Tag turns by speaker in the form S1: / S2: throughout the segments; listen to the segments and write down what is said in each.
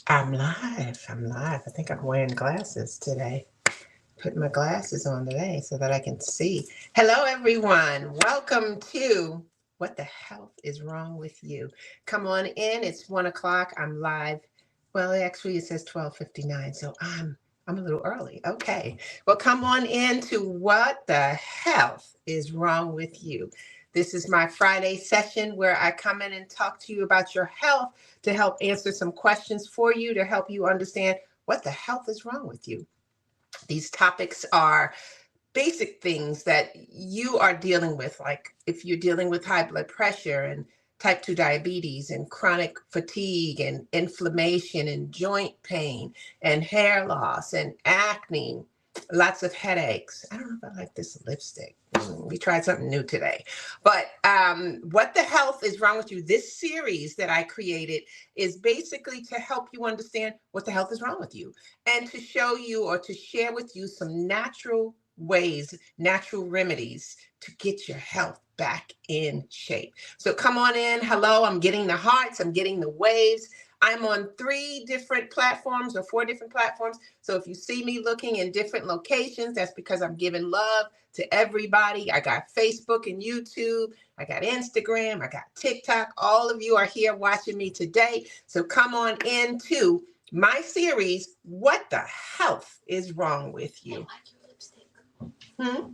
S1: I'm live. I'm live. I think I'm wearing glasses today. Putting my glasses on today so that I can see. Hello, everyone. Welcome to What the Health is Wrong with You? Come on in. It's 1 o'clock. I'm live. Well, actually, it says 12:59, so I'm a little early. Okay. Well, come on in to What the Health is Wrong with You? This is my Friday session where I come in and talk to you about your health to help answer some questions for you to help you understand what the health is wrong with you. These topics are basic things that you are dealing with, like if you're dealing with high blood pressure and type 2 diabetes and chronic fatigue and inflammation and joint pain and hair loss and acne, lots of headaches. I don't know if I like this lipstick. We tried something new today. But what the health is wrong with you? This series that I created is basically to help you understand what the health is wrong with you and to show you or to share with you some natural ways, natural remedies to get your health back in shape. So come on in. Hello, I'm getting the hearts, I'm getting the waves. I'm on 3 different platforms or 4 different platforms. So if you see me looking in different locations, that's because I'm giving love to everybody. I got Facebook and YouTube. I got Instagram. I got TikTok. All of you are here watching me today. So come on into my series, What the Health is Wrong with You? Hmm?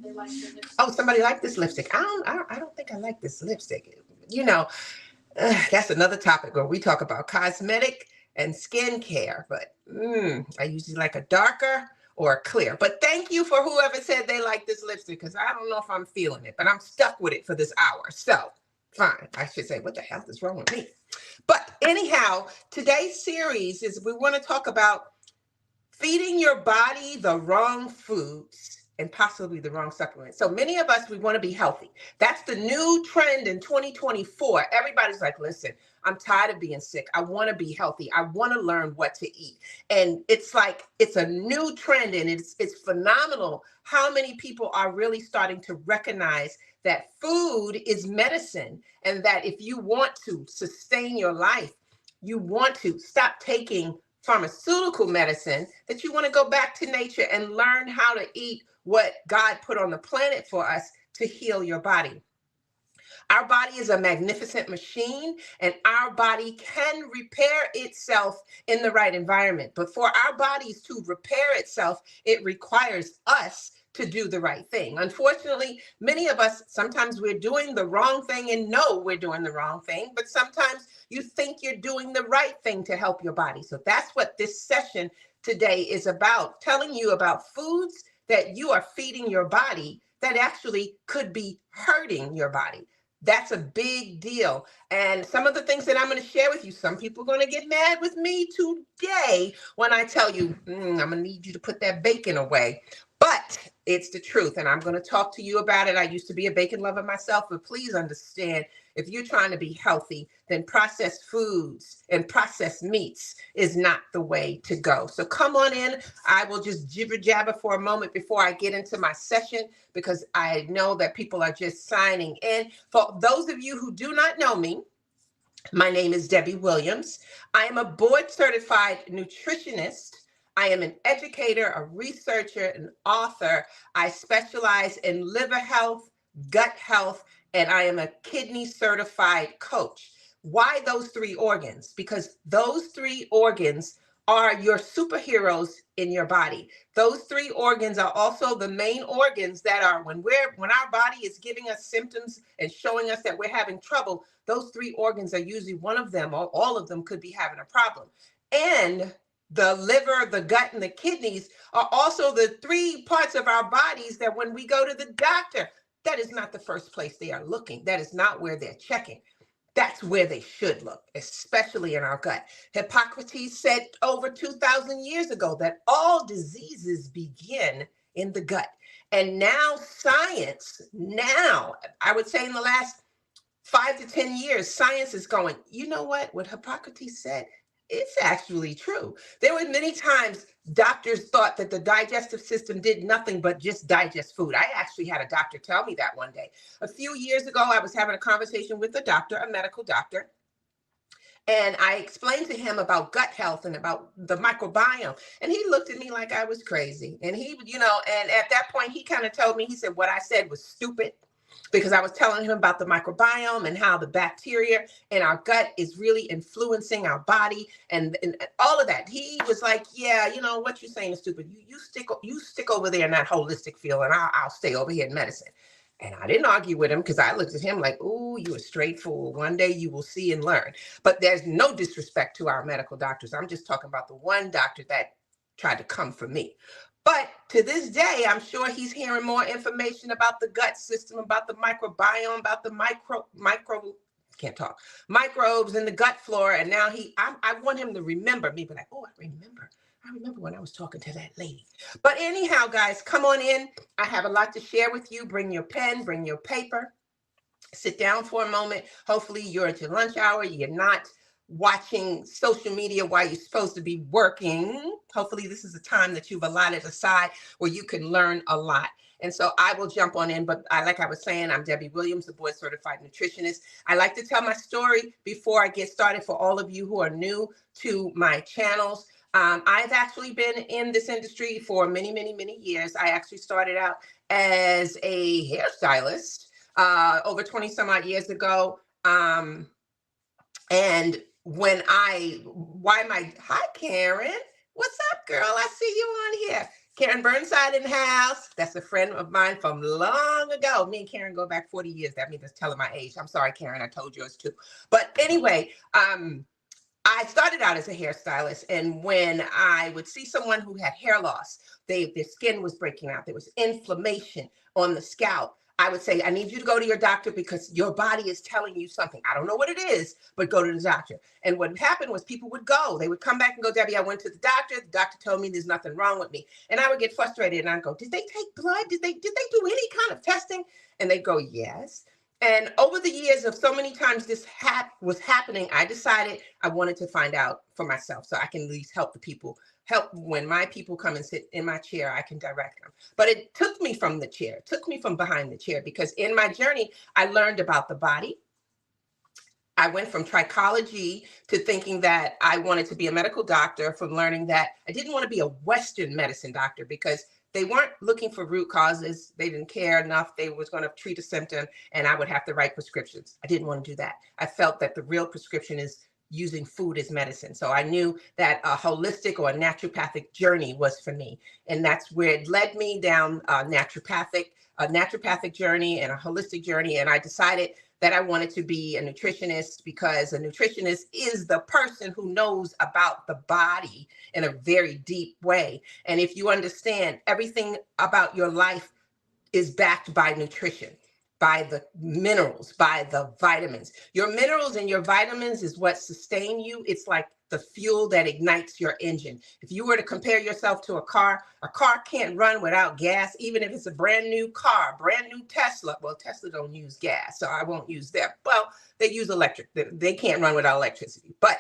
S1: Oh, somebody liked this lipstick. I don't think I like this lipstick. You know, that's another topic where we talk about cosmetic and skincare, but I usually like a darker or a clear. But thank you for whoever said they like this lipstick, because I don't know if I'm feeling it, but I'm stuck with it for this hour. So fine, I should say, what the hell is wrong with me? But anyhow, today's series is we want to talk about feeding your body the wrong foods and possibly the wrong supplements. So many of us, we want to be healthy. That's the new trend in 2024. Everybody's like, listen, I'm tired of being sick. I want to be healthy. I want to learn what to eat. And it's like, it's a new trend, and it's phenomenal how many people are really starting to recognize that food is medicine, and that if you want to sustain your life, you want to stop taking pharmaceutical medicine, that you want to go back to nature and learn how to eat what God put on the planet for us to heal your body. Our body is a magnificent machine, and our body can repair itself in the right environment. But for our bodies to repair itself, it requires us to do the right thing. Unfortunately, many of us, sometimes we're doing the wrong thing and know we're doing the wrong thing, but sometimes you think you're doing the right thing to help your body. So that's what this session today is about, telling you about foods that you are feeding your body that actually could be hurting your body. That's a big deal. And some of the things that I'm going to share with you, some people are going to get mad with me today when I tell you, I'm going to need you to put that bacon away. But it's the truth, and I'm going to talk to you about it. I used to be a bacon lover myself, but please understand, if you're trying to be healthy, then processed foods and processed meats is not the way to go. So come on in. I will just jibber jabber for a moment before I get into my session, because I know that people are just signing in. For those of you who do not know me, my name is Debbie Williams. I am a board-certified nutritionist. I am an educator, a researcher, an author. I specialize in liver health, gut health, and I am a kidney certified coach. Why those 3 organs? Because those 3 organs are your superheroes in your body. Those 3 organs are also the main organs that are when our body is giving us symptoms and showing us that we're having trouble. Those 3 organs are usually one of them, or all of them could be having a problem. And the liver, the gut, and the kidneys are also the 3 parts of our bodies that when we go to the doctor, that is not the first place they are looking. That is not where they're checking. That's where they should look, especially in our gut. Hippocrates said over 2,000 years ago that all diseases begin in the gut. And now science, I would say in the last 5 to 10 years, science is going, you know what Hippocrates said, it's actually true. There were many times doctors thought that the digestive system did nothing but just digest food. I actually had a doctor tell me that one day. A few years ago, I was having a conversation with a doctor, a medical doctor, And I explained to him about gut health and about the microbiome. And he looked at me like I was crazy. And he, and at that point, he kind of told me, he said, what I said was stupid, because I was telling him about the microbiome and how the bacteria in our gut is really influencing our body and all of that. He was like, yeah, what you're saying is stupid. You stick over there in that holistic field, and I'll stay over here in medicine. And I didn't argue with him, because I looked at him like, oh, you a straight fool. One day you will see and learn. But there's no disrespect to our medical doctors. I'm just talking about the one doctor that tried to come for me. But to this day, I'm sure he's hearing more information about the gut system, about the microbiome, about the microbes in the gut flora. And now I want him to remember me, but like, oh, I remember when I was talking to that lady. But anyhow, guys, come on in. I have a lot to share with you. Bring your pen, bring your paper, sit down for a moment. Hopefully you're at your lunch hour. You're not watching social media while you're supposed to be working. Hopefully this is a time that you've allotted aside where you can learn a lot. And so I will jump on in, but like I was saying, I'm Debbie Williams, the board-certified nutritionist. I like to tell my story before I get started for all of you who are new to my channels. I've actually been in this industry for many, many, many years. I actually started out as a hairstylist over 20 some odd years ago. And hi, Karen. What's up, girl? I see you on here. Karen Burnside in the house. That's a friend of mine from long ago. Me and Karen go back 40 years. That means that's telling my age. I'm sorry, Karen. I told yours too. But anyway, I started out as a hairstylist, and when I would see someone who had hair loss, their skin was breaking out. There was inflammation on the scalp. I would say, I need you to go to your doctor because your body is telling you something. I don't know what it is, but go to the doctor. And what happened was people would go. They would come back and go, Debbie, I went to the doctor. The doctor told me there's nothing wrong with me. And I would get frustrated, and I'd go, did they take blood? Did they do any kind of testing? And they'd go, yes. And over the years of so many times this was happening, I decided I wanted to find out for myself so I can at least help the people. Help when my people come and sit in my chair, I can direct them. But it took me from the chair, took me from behind the chair, because in my journey, I learned about the body. I went from trichology to thinking that I wanted to be a medical doctor, from learning that I didn't want to be a Western medicine doctor because they weren't looking for root causes. They didn't care enough. They was going to treat a symptom and I would have to write prescriptions. I didn't want to do that. I felt that the real prescription is using food as medicine. So I knew that a holistic or a naturopathic journey was for me. And that's where it led me down a naturopathic journey and a holistic journey. And I decided that I wanted to be a nutritionist, because a nutritionist is the person who knows about the body in a very deep way. And if you understand, everything about your life is backed by nutrition, by the minerals, by the vitamins. Your minerals and your vitamins is what sustain you. It's like the fuel that ignites your engine. If you were to compare yourself to a car can't run without gas, even if it's a brand new car, brand new Tesla. Well, Tesla don't use gas, so I won't use them. Well, they use electric. They can't run without electricity. But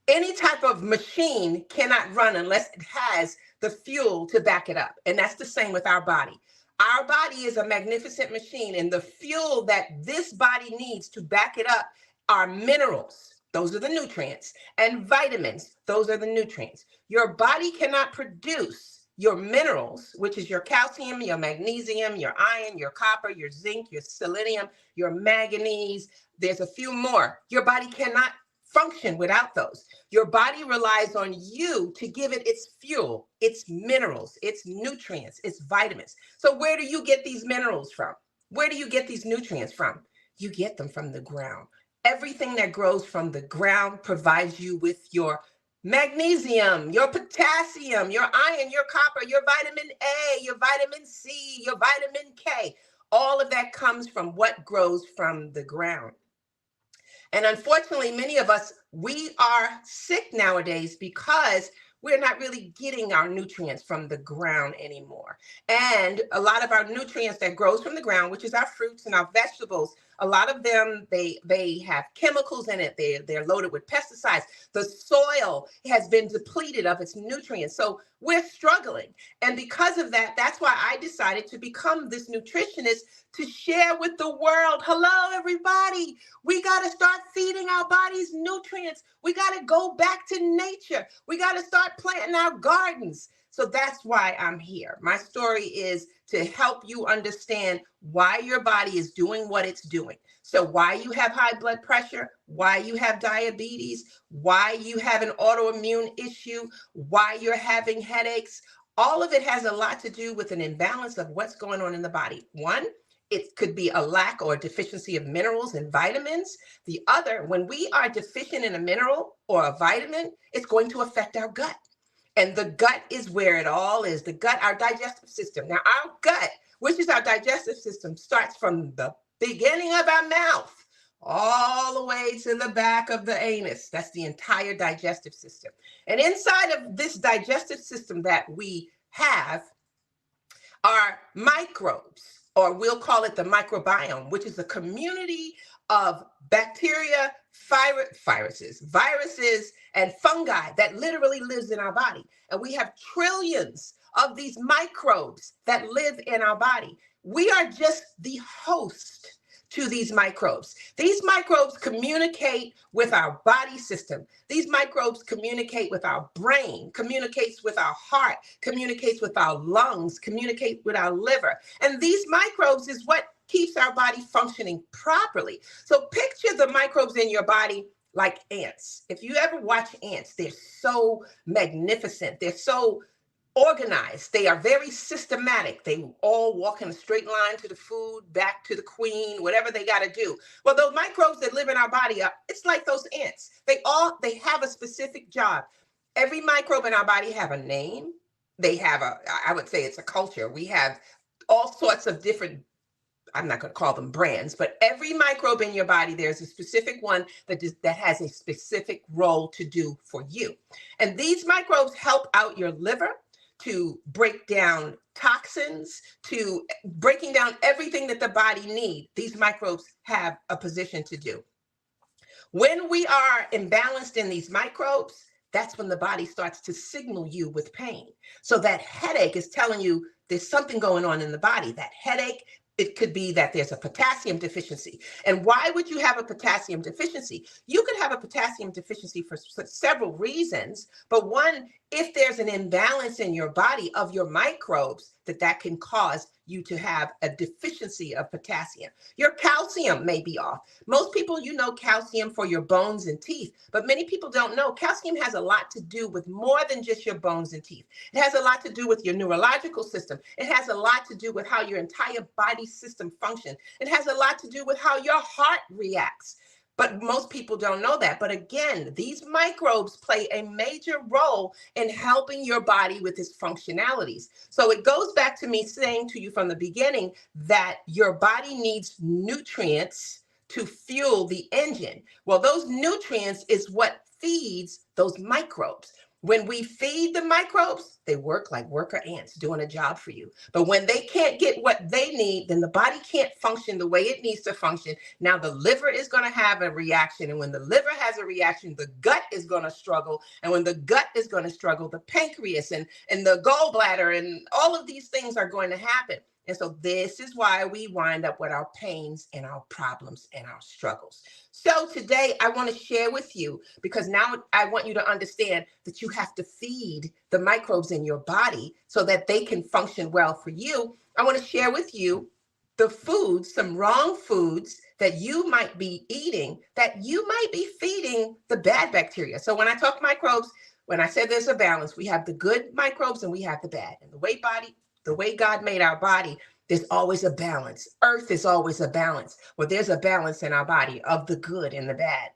S1: any type of machine cannot run unless it has the fuel to back it up. And that's the same with our body. Our body is a magnificent machine, and the fuel that this body needs to back it up are minerals. Those are the nutrients, and vitamins. Those are the nutrients. Your body cannot produce your minerals, which is your calcium, your magnesium, your iron, your copper, your zinc, your selenium, your manganese. There's a few more. Your body cannot function without those. Your body relies on you to give it its fuel, its minerals, its nutrients, its vitamins. So where do you get these minerals from? Where do you get these nutrients from? You get them from the ground. Everything that grows from the ground provides you with your magnesium, your potassium, your iron, your copper, your vitamin A, your vitamin C, your vitamin K. All of that comes from what grows from the ground. And unfortunately, many of us, we are sick nowadays because we're not really getting our nutrients from the ground anymore. And a lot of our nutrients that grows from the ground, which is our fruits and our vegetables, a lot of them, they have chemicals in it. They're loaded with pesticides. The soil soil has been depleted of its nutrients. So we're struggling. And because of that, that's why I decided to become this nutritionist to share with the world. Hello, everybody. We got to start feeding our bodies nutrients. We got to go back to nature. We got to start planting our gardens. So that's why I'm here. My story is to help you understand why your body is doing what it's doing. So why you have high blood pressure, why you have diabetes, why you have an autoimmune issue, why you're having headaches. All of it has a lot to do with an imbalance of what's going on in the body. One, it could be a lack or a deficiency of minerals and vitamins. The other, when we are deficient in a mineral or a vitamin, it's going to affect our gut. And the gut is where it all is. The gut, our digestive system. Now, our gut, which is our digestive system, starts from the beginning of our mouth all the way to the back of the anus. That's the entire digestive system. And inside of this digestive system that we have are microbes, or we'll call it the microbiome, which is a community of bacteria, viruses, and fungi that literally lives in our body. And we have trillions of these microbes that live in our body. We are just the host to these microbes. These microbes communicate with our body system. These microbes communicate with our brain, communicates with our heart, communicates with our lungs, communicate with our liver. And these microbes is what keeps our body functioning properly. So picture the microbes in your body like ants. If you ever watch ants, they're so magnificent. They're so organized. They are very systematic. They all walk in a straight line to the food, back to the queen, whatever they got to do. Well, those microbes that live in our body, it's like those ants. They have a specific job. Every microbe in our body have a name. They have I would say it's a culture. We have all sorts of different, I'm not going to call them brands, but every microbe in your body, there's a specific one that has a specific role to do for you. And these microbes help out your liver to break down toxins, to breaking down everything that the body needs. These microbes have a position to do. When we are imbalanced in these microbes, that's when the body starts to signal you with pain. So that headache is telling you there's something going on in the body. That headache, it could be that there's a potassium deficiency. And why would you have a potassium deficiency? You could have a potassium deficiency for several reasons, but one, if there's an imbalance in your body of your microbes, that can cause you to have a deficiency of potassium. Your calcium may be off. Most people, calcium for your bones and teeth, but many people don't know calcium has a lot to do with more than just your bones and teeth. It has a lot to do with your neurological system. It has a lot to do with how your entire body system functions. It has a lot to do with how your heart reacts. But most people don't know that. But again, these microbes play a major role in helping your body with its functionalities. So it goes back to me saying to you from the beginning that your body needs nutrients to fuel the engine. Well, those nutrients is what feeds those microbes. When we feed the microbes, they work like worker ants doing a job for you. But when they can't get what they need, then the body can't function the way it needs to function. Now the liver is going to have a reaction. And when the liver has a reaction, the gut is going to struggle. And when the gut is going to struggle, the pancreas and the gallbladder and all of these things are going to happen. And so this is why we wind up with our pains and our problems and our struggles. So today I want to share with you, because now I want you to understand that you have to feed the microbes in your body so that they can function well for you. I want to share with you the foods, some wrong foods that you might be eating, that you might be feeding the bad bacteria. So when I talk microbes, when I said there's a balance, we have the good microbes and we have the bad. And the way God made our body, there's always a balance. Earth is always a balance. Well, there's a balance in our body of the good and the bad.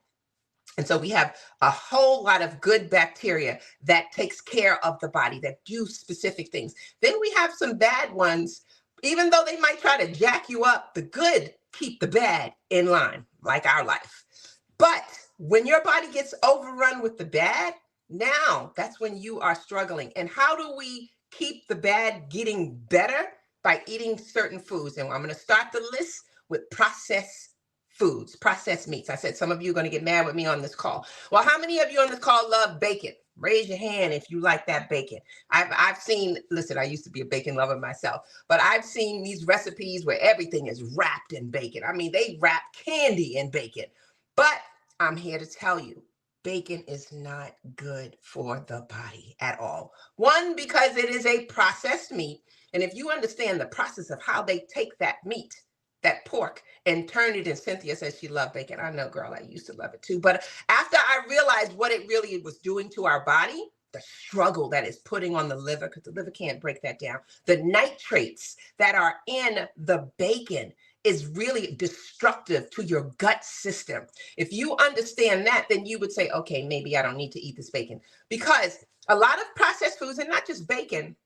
S1: And so we have a whole lot of good bacteria that takes care of the body, that do specific things. Then we have some bad ones. Even though they might try to jack you up, the good keep the bad in line, like our life. But when your body gets overrun with the bad, now that's when you are struggling. And how do we keep the bad getting better? By eating certain foods. And I'm going to start the list with processed foods, processed meats. I said some of you are going to get mad with me on this call. Well, how many of you on this call love bacon? Raise your hand if you like that bacon. I've seen, listen, I used to be a bacon lover myself, but I've seen these recipes where everything is wrapped in bacon. I mean, they wrap candy in bacon. But I'm here to tell you, bacon is not good for the body at all. One, because it is a processed meat. And if you understand the process of how they take that meat, that pork, and turn it, and Cynthia says she loved bacon. I know, girl, I used to love it too. But after I realized what it really was doing to our body, the struggle that is putting on the liver, because the liver can't break that down, the nitrates that are in the bacon is really destructive to your gut system. If you understand that, then you would say, okay, maybe I don't need to eat this bacon. Because a lot of processed foods, and not just bacon,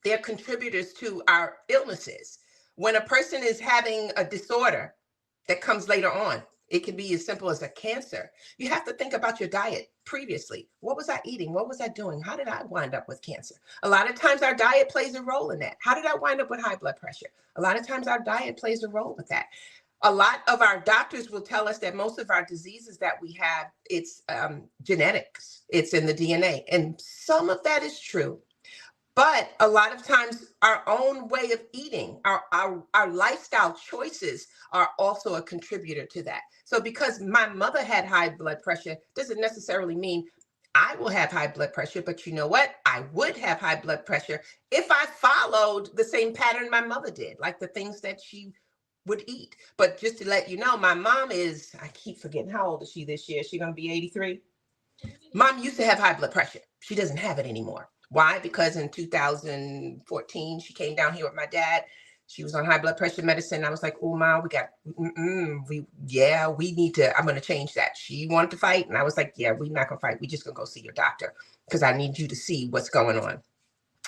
S1: they're contributors to our illnesses. When a person is having a disorder that comes later on, it can be as simple as a cancer. You have to think about your diet previously. What was I eating? What was I doing? How did I wind up with cancer? A lot of times our diet plays a role in that. How did I wind up with high blood pressure? A lot of times our diet plays a role with that. A lot of our doctors will tell us that most of our diseases that we have, it's genetics. It's in the DNA. And some of that is true. But a lot of times our own way of eating, our lifestyle choices are also a contributor to that. So because my mother had high blood pressure doesn't necessarily mean I will have high blood pressure. But you know what? I would have high blood pressure if I followed the same pattern my mother did, like the things that she would eat. But just to let you know, my mom is, I keep forgetting, how old is she this year? Is she going to be 83? Mom used to have high blood pressure. She doesn't have it anymore. Why? Because in 2014, she came down here with my dad. She was on high blood pressure medicine. I was like, oh, Mom, we need to, I'm going to change that. She wanted to fight. And I was like, yeah, we're not going to fight. We're just going to go see your doctor because I need you to see what's going on.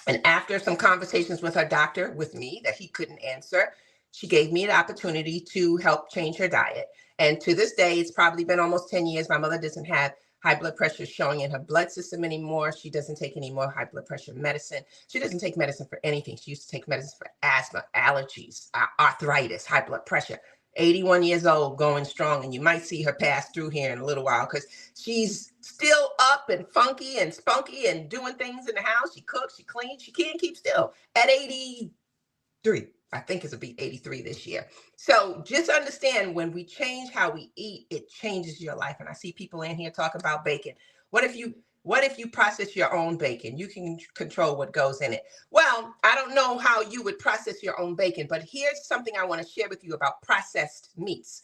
S1: And after some conversations with her doctor, with me, that he couldn't answer, she gave me the opportunity to help change her diet. And to this day, it's probably been almost 10 years. My mother doesn't have high blood pressure showing in her blood system anymore. She doesn't take any more high blood pressure medicine. She doesn't take medicine for anything. She used to take medicine for asthma, allergies, arthritis, high blood pressure. 81 years old, going strong. And you might see her pass through here in a little while because she's still up and funky and spunky and doing things in the house. She cooks, she cleans, she can't keep still at 83. I think it'll be 83 this year. So just understand, when we change how we eat, it changes your life. And I see people in here talk about bacon. What if you process your own bacon? You can control what goes in it. Well, I don't know how you would process your own bacon, but here's something I want to share with you about processed meats.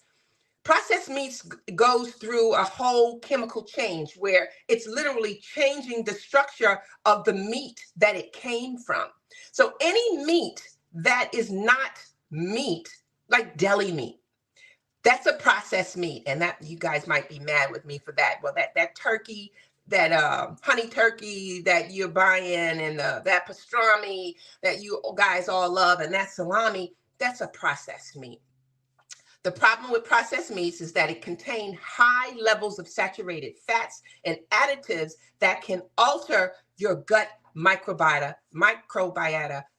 S1: Processed meats goes through a whole chemical change where it's literally changing the structure of the meat that it came from. So any meat that is not meat, like deli meat, that's a processed meat. And that, you guys might be mad with me for that. Well, that turkey, that honey turkey that you're buying, and that pastrami that you guys all love, and that salami, that's a processed meat. The problem with processed meats is that it contains high levels of saturated fats and additives that can alter your gut microbiota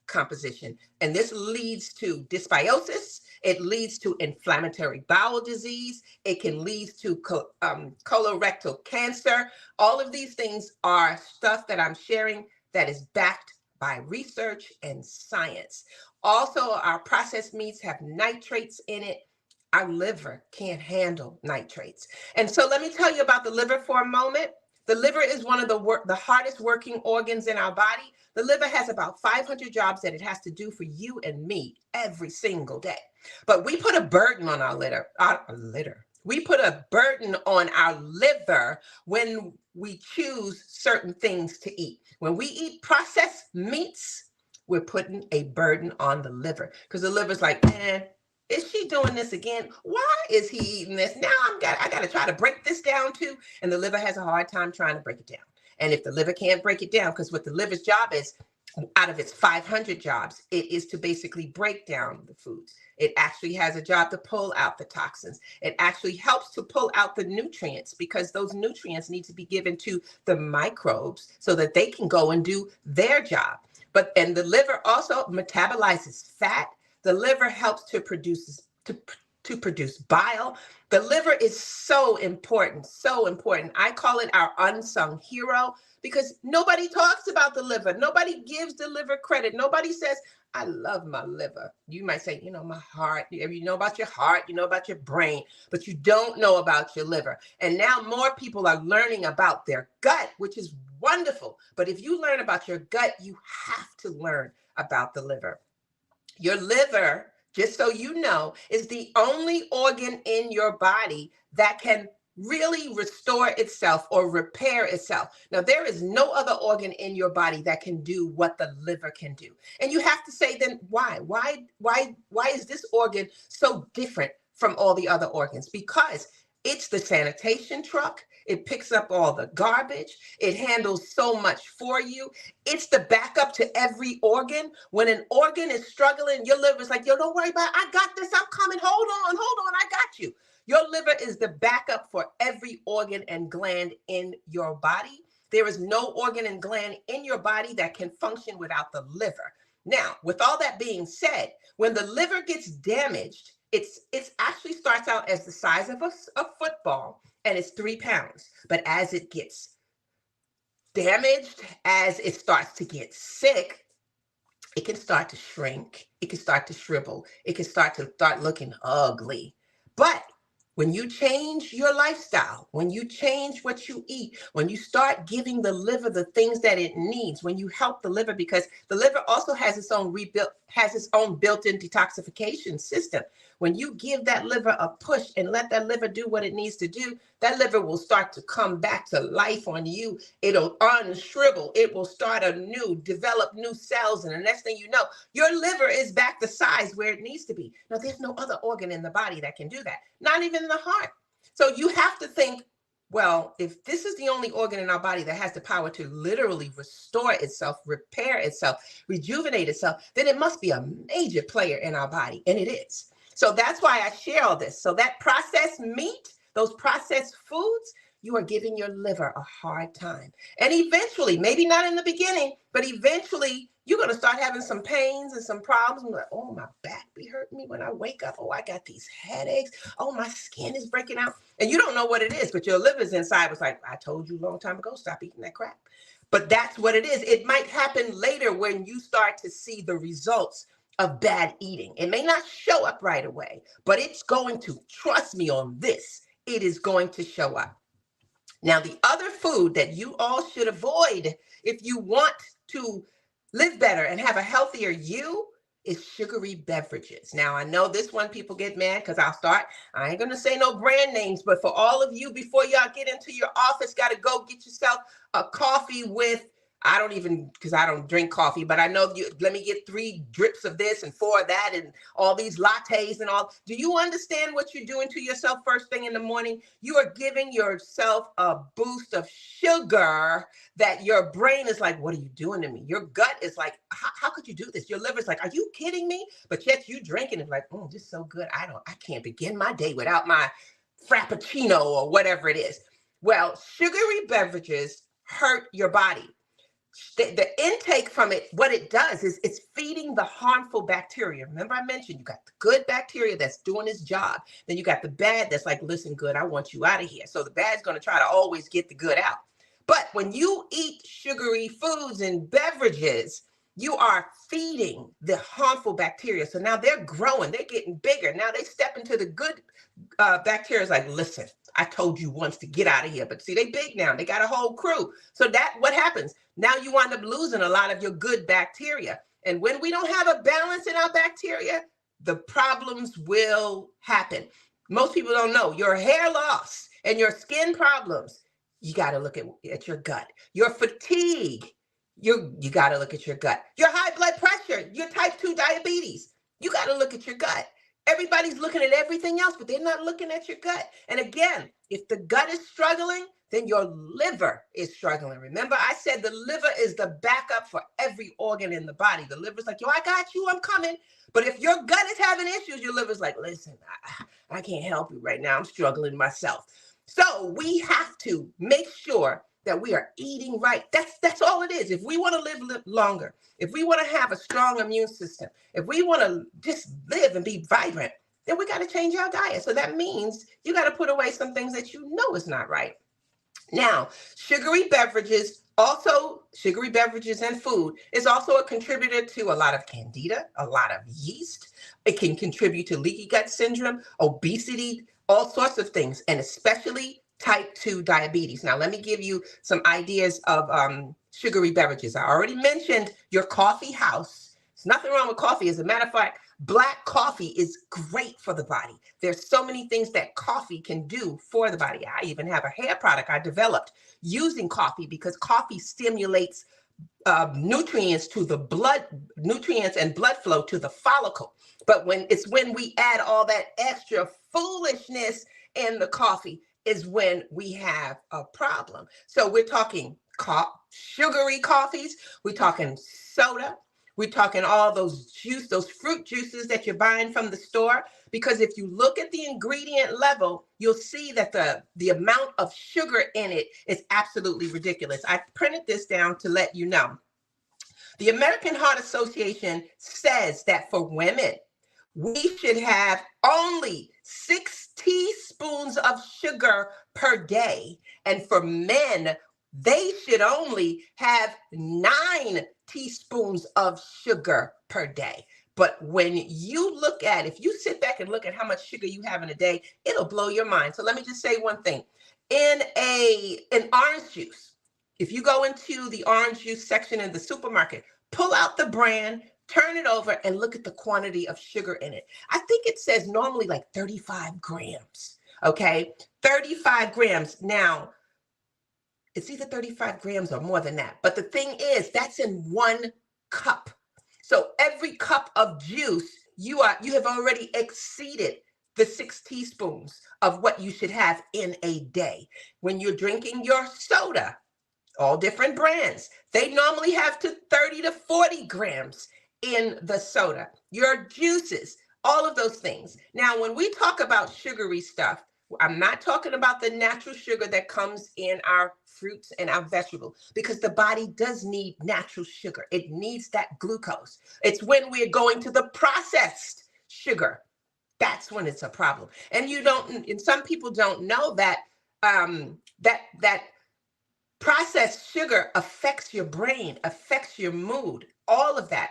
S1: composition. And this leads to dysbiosis. It leads to inflammatory bowel disease. It can lead to colorectal cancer. All of these things are stuff that I'm sharing that is backed by research and science. Also, our processed meats have nitrates in it. Our liver can't handle nitrates. And so let me tell you about the liver for a moment. The liver is one of the hardest working organs in our body. The liver has about 500 jobs that it has to do for you and me every single day. But we put a burden on our We put a burden on our liver when we choose certain things to eat. When we eat processed meats, we're putting a burden on the liver, because the liver's like, man, is she doing this again? Why is he eating this? Now I got to try to break this down too. And the liver has a hard time trying to break it down. And if the liver can't break it down, because what the liver's job is, out of its 500 jobs, it is to basically break down the foods. It actually has a job to pull out the toxins. It actually helps to pull out the nutrients, because those nutrients need to be given to the microbes so that they can go and do their job. And the liver also metabolizes fat. The liver helps to to produce bile. The liver is so important, so important. I call it our unsung hero because nobody talks about the liver. Nobody gives the liver credit. Nobody says, I love my liver. You might say, my heart. You know about your heart, you know about your brain, but you don't know about your liver. And now more people are learning about their gut, which is wonderful. But if you learn about your gut, you have to learn about the liver. Your liver, just so you know, is the only organ in your body that can really restore itself or repair itself. Now, there is no other organ in your body that can do what the liver can do. And you have to say, then why? Why is this organ so different from all the other organs? Because it's the sanitation truck. It picks up all the garbage. It handles so much for you. It's the backup to every organ. When an organ is struggling, your liver's like, yo, don't worry about it. I got this. I'm coming. Hold on. I got you. Your liver is the backup for every organ and gland in your body. There is no organ and gland in your body that can function without the liver. Now, with all that being said, when the liver gets damaged, it's actually starts out as the size of a football, and it's 3 pounds. But as it gets damaged, as it starts to get sick, it can start to shrink. It can start to shrivel. It can start looking ugly. But when you change your lifestyle, when you change what you eat, when you start giving the liver the things that it needs, when you help the liver, because the liver also has its own built-in detoxification system. When you give that liver a push and let that liver do what it needs to do, that liver will start to come back to life on you. It'll unshrivel. It will start anew, develop new cells. And the next thing you know, your liver is back the size where it needs to be. Now, there's no other organ in the body that can do that, not even the heart. So you have to think, well, if this is the only organ in our body that has the power to literally restore itself, repair itself, rejuvenate itself, then it must be a major player in our body. And it is. So that's why I share all this. So that processed meat, those processed foods, you are giving your liver a hard time. And eventually, maybe not in the beginning, but eventually you're going to start having some pains and some problems. I'm like, oh, my back be hurting me when I wake up. Oh, I got these headaches. Oh, my skin is breaking out. And you don't know what it is, but your liver's inside was like, I told you a long time ago, stop eating that crap. But that's what it is. It might happen later when you start to see the results of bad eating. It may not show up right away, but it's going to, trust me on this, it is going to show up. Now, the other food that you all should avoid if you want to live better and have a healthier you is sugary beverages. Now, I know this one people get mad because I ain't going to say no brand names, but for all of you, before y'all get into your office, got to go get yourself a coffee with, because I don't drink coffee, but I know let me get 3 drips of this and 4 of that and all these lattes and all. Do you understand what you're doing to yourself first thing in the morning? You are giving yourself a boost of sugar that your brain is like, what are you doing to me? Your gut is like, how could you do this? Your liver's like, are you kidding me? But yet you drinking it like, oh, this is so good. I can't begin my day without my Frappuccino or whatever it is. Well, sugary beverages hurt your body. The intake from it, what it does is it's feeding the harmful bacteria. Remember I mentioned you got the good bacteria that's doing its job. Then you got the bad that's like, listen, good, I want you out of here. So the bad's going to try to always get the good out. But when you eat sugary foods and beverages, you are feeding the harmful bacteria. So now they're growing, they're getting bigger. Now they step into the good bacteria. Is like, listen, I told you once to get out of here. But see, they big now. They got a whole crew. So that what happens? Now you wind up losing a lot of your good bacteria. And when we don't have a balance in our bacteria, the problems will happen. Most people don't know your hair loss and your skin problems. You got to look at your gut. Your fatigue. You got to look at your gut. Your high blood pressure, your type 2 diabetes. You got to look at your gut. Everybody's looking at everything else, but they're not looking at your gut. And again, if the gut is struggling, then your liver is struggling. Remember, I said the liver is the backup for every organ in the body. The liver's like, yo, I got you, I'm coming. But if your gut is having issues, your liver's like, listen, I can't help you right now. I'm struggling myself. So we have to make sure that we are eating right. That's all it is. If we want to live longer, if we want to have a strong immune system, if we want to just live and be vibrant, then we got to change our diet. So that means you got to put away some things that you know is not right. Now, sugary beverages and food is also a contributor to a lot of candida, a lot of yeast. It can contribute to leaky gut syndrome, obesity, all sorts of things, and especially type 2 diabetes. Now, let me give you some ideas of sugary beverages. I already mentioned your coffee house. There's nothing wrong with coffee. As a matter of fact, black coffee is great for the body. There's so many things that coffee can do for the body. I even have a hair product I developed using coffee because coffee stimulates nutrients and blood flow to the follicle. But when we add all that extra foolishness in the coffee is when we have a problem. So we're talking sugary coffees, we're talking soda, we're talking all those fruit juices that you're buying from the store. Because if you look at the ingredient level, you'll see that the amount of sugar in it is absolutely ridiculous. I printed this down to let you know. The American Heart Association says that for women, we should have only 6 teaspoons of sugar per day. And for men, they should only have 9 teaspoons of sugar per day. But when if you sit back and look at how much sugar you have in a day, it'll blow your mind. So let me just say one thing. In orange juice, if you go into the orange juice section in the supermarket, pull out the brand, turn it over, and look at the quantity of sugar in it. I think it says normally like 35 grams, okay? 35 grams. Now, it's either 35 grams or more than that. But the thing is, that's in 1 cup. So every cup of juice, you have already exceeded the 6 teaspoons of what you should have in a day. When you're drinking your soda, all different brands, they normally have to 30 to 40 grams in the soda. Your juices, all of those things. Now, when we talk about sugary stuff, I'm not talking about the natural sugar that comes in our fruits and our vegetables, because the body does need natural sugar. It needs that glucose. It's when we're going to the processed sugar, that's when it's a problem. And some people don't know that that processed sugar affects your brain, affects your mood, all of that.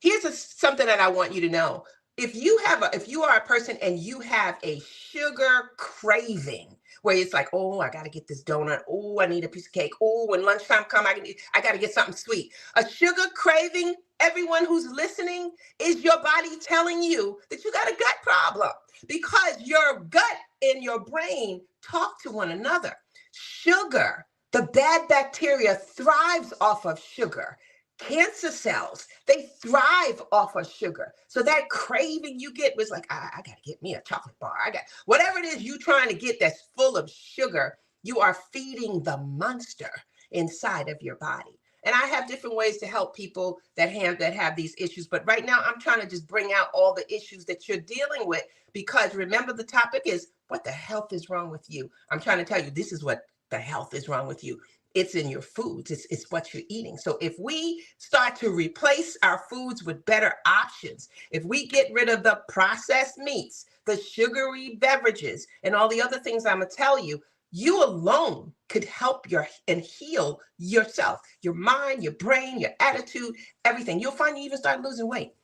S1: Here's something that I want you to know. If you are a person and you have a sugar craving, where it's like, oh, I got to get this donut. Oh, I need a piece of cake. Oh, when lunchtime comes, I got to get something sweet. A sugar craving, everyone who's listening, is your body telling you that you got a gut problem, because your gut and your brain talk to one another. Sugar, the bad bacteria thrives off of sugar. Cancer cells, they thrive off of sugar. So that craving you get was like, I got to get me a chocolate bar. Whatever it is you're trying to get that's full of sugar, you are feeding the monster inside of your body. And I have different ways to help people that have these issues. But right now, I'm trying to just bring out all the issues that you're dealing with, because remember, the topic is what the health is wrong with you. I'm trying to tell you, this is what the health is wrong with you. It's in your foods. It's what you're eating. So if we start to replace our foods with better options, if we get rid of the processed meats, the sugary beverages, and all the other things I'm going to tell you, you alone could help and heal yourself, your mind, your brain, your attitude, everything. You'll find you even start losing weight.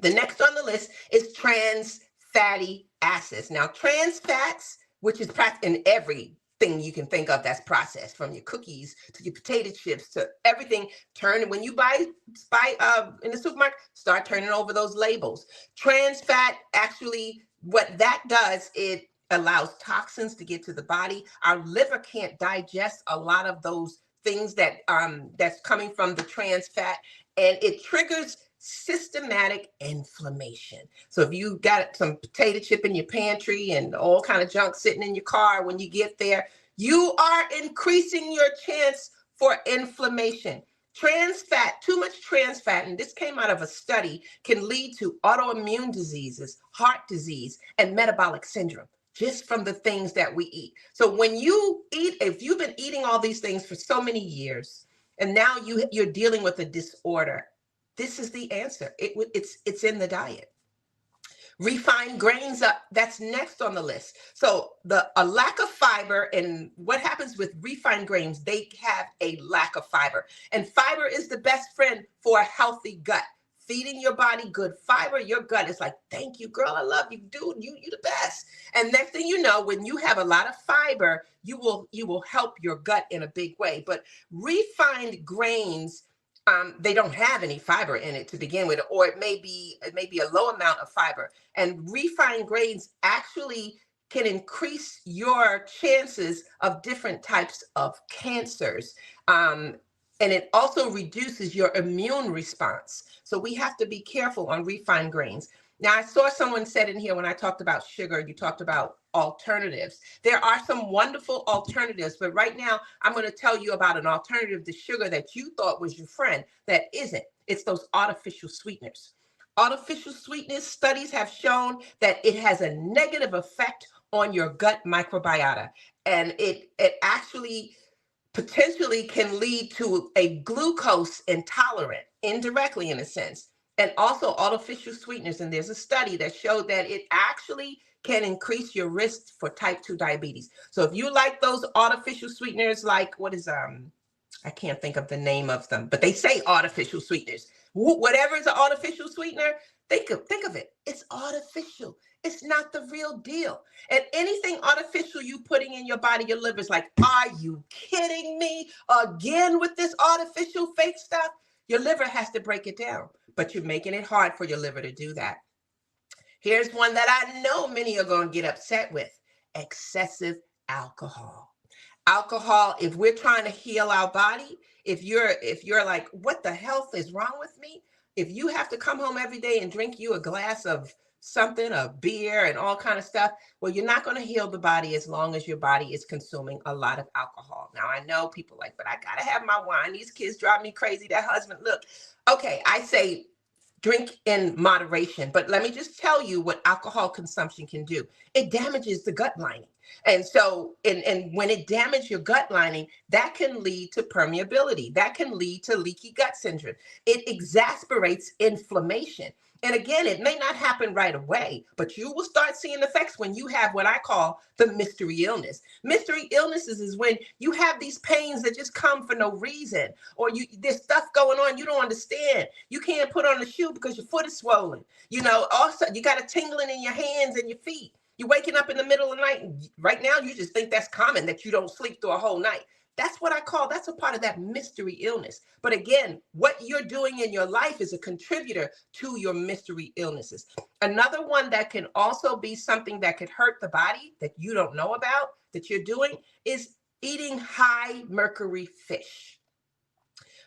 S1: The next on the list is trans fatty acids. Now, trans fats, which is in everything you can think of that's processed, from your cookies to your potato chips to everything. When you buy in the supermarket, start turning over those labels. Trans fat, actually, what that does, it allows toxins to get to the body. Our liver can't digest a lot of those things that's coming from the trans fat, and it triggers systematic inflammation. So if you got some potato chip in your pantry and all kind of junk sitting in your car, when you get there, you are increasing your chance for inflammation. Trans fat, too much trans fat, and this came out of a study, can lead to autoimmune diseases, heart disease, and metabolic syndrome, just from the things that we eat. So when you eat, if you've been eating all these things for so many years, and now you're dealing with a disorder, this is the answer. It's in the diet. Refined grains, that's next on the list. So a lack of fiber, and what happens with refined grains, they have a lack of fiber. And fiber is the best friend for a healthy gut. Feeding your body good fiber, your gut is like, thank you, girl, I love you, dude, you the best. And next thing you know, when you have a lot of fiber, you will help your gut in a big way. But refined grains, they don't have any fiber in it to begin with, or it may be a low amount of fiber. And refined grains actually can increase your chances of different types of cancers. And it also reduces your immune response. So we have to be careful on refined grains. Now, I saw someone said in here when I talked about sugar, you talked about alternatives. There are some wonderful alternatives, but right now I'm going to tell you about an alternative to sugar that you thought was your friend that isn't. It's those artificial sweeteners. Artificial sweetness studies have shown that it has a negative effect on your gut microbiota, and it actually potentially can lead to a glucose intolerant indirectly in a sense, and also artificial sweeteners. And there's a study that showed that it actually can increase your risk for type 2 diabetes. So if you like those artificial sweeteners, like I can't think of the name of them, but they say artificial sweeteners. Whatever is an artificial sweetener, think of it. It's artificial. It's not the real deal. And anything artificial you putting in your body, your liver's like, are you kidding me again with this artificial fake stuff? Your liver has to break it down, but you're making it hard for your liver to do that. Here's one that I know many are going to get upset with: excessive alcohol. Alcohol, if we're trying to heal our body, if you're like, what the health is wrong with me? If you have to come home every day and drink you a glass of something, a beer and all kind of stuff, well, you're not going to heal the body as long as your body is consuming a lot of alcohol. Now, I know people like, but I got to have my wine. These kids drive me crazy. That husband, look, okay, I say drink in moderation, but let me just tell you what alcohol consumption can do. It damages the gut lining. And so, and when it damages your gut lining, that can lead to permeability. That can lead to leaky gut syndrome. It exacerbates inflammation. And again, it may not happen right away, but you will start seeing effects when you have what I call the mystery illness. Mystery illnesses is when you have these pains that just come for no reason, or there's stuff going on you don't understand. You can't put on a shoe because your foot is swollen. Also you got a tingling in your hands and your feet. You're waking up in the middle of the night. Right now, you just think that's common, that you don't sleep through a whole night. That's a part of that mystery illness. But again, what you're doing in your life is a contributor to your mystery illnesses. Another one that can also be something that could hurt the body that you don't know about, that you're doing, is eating high mercury fish.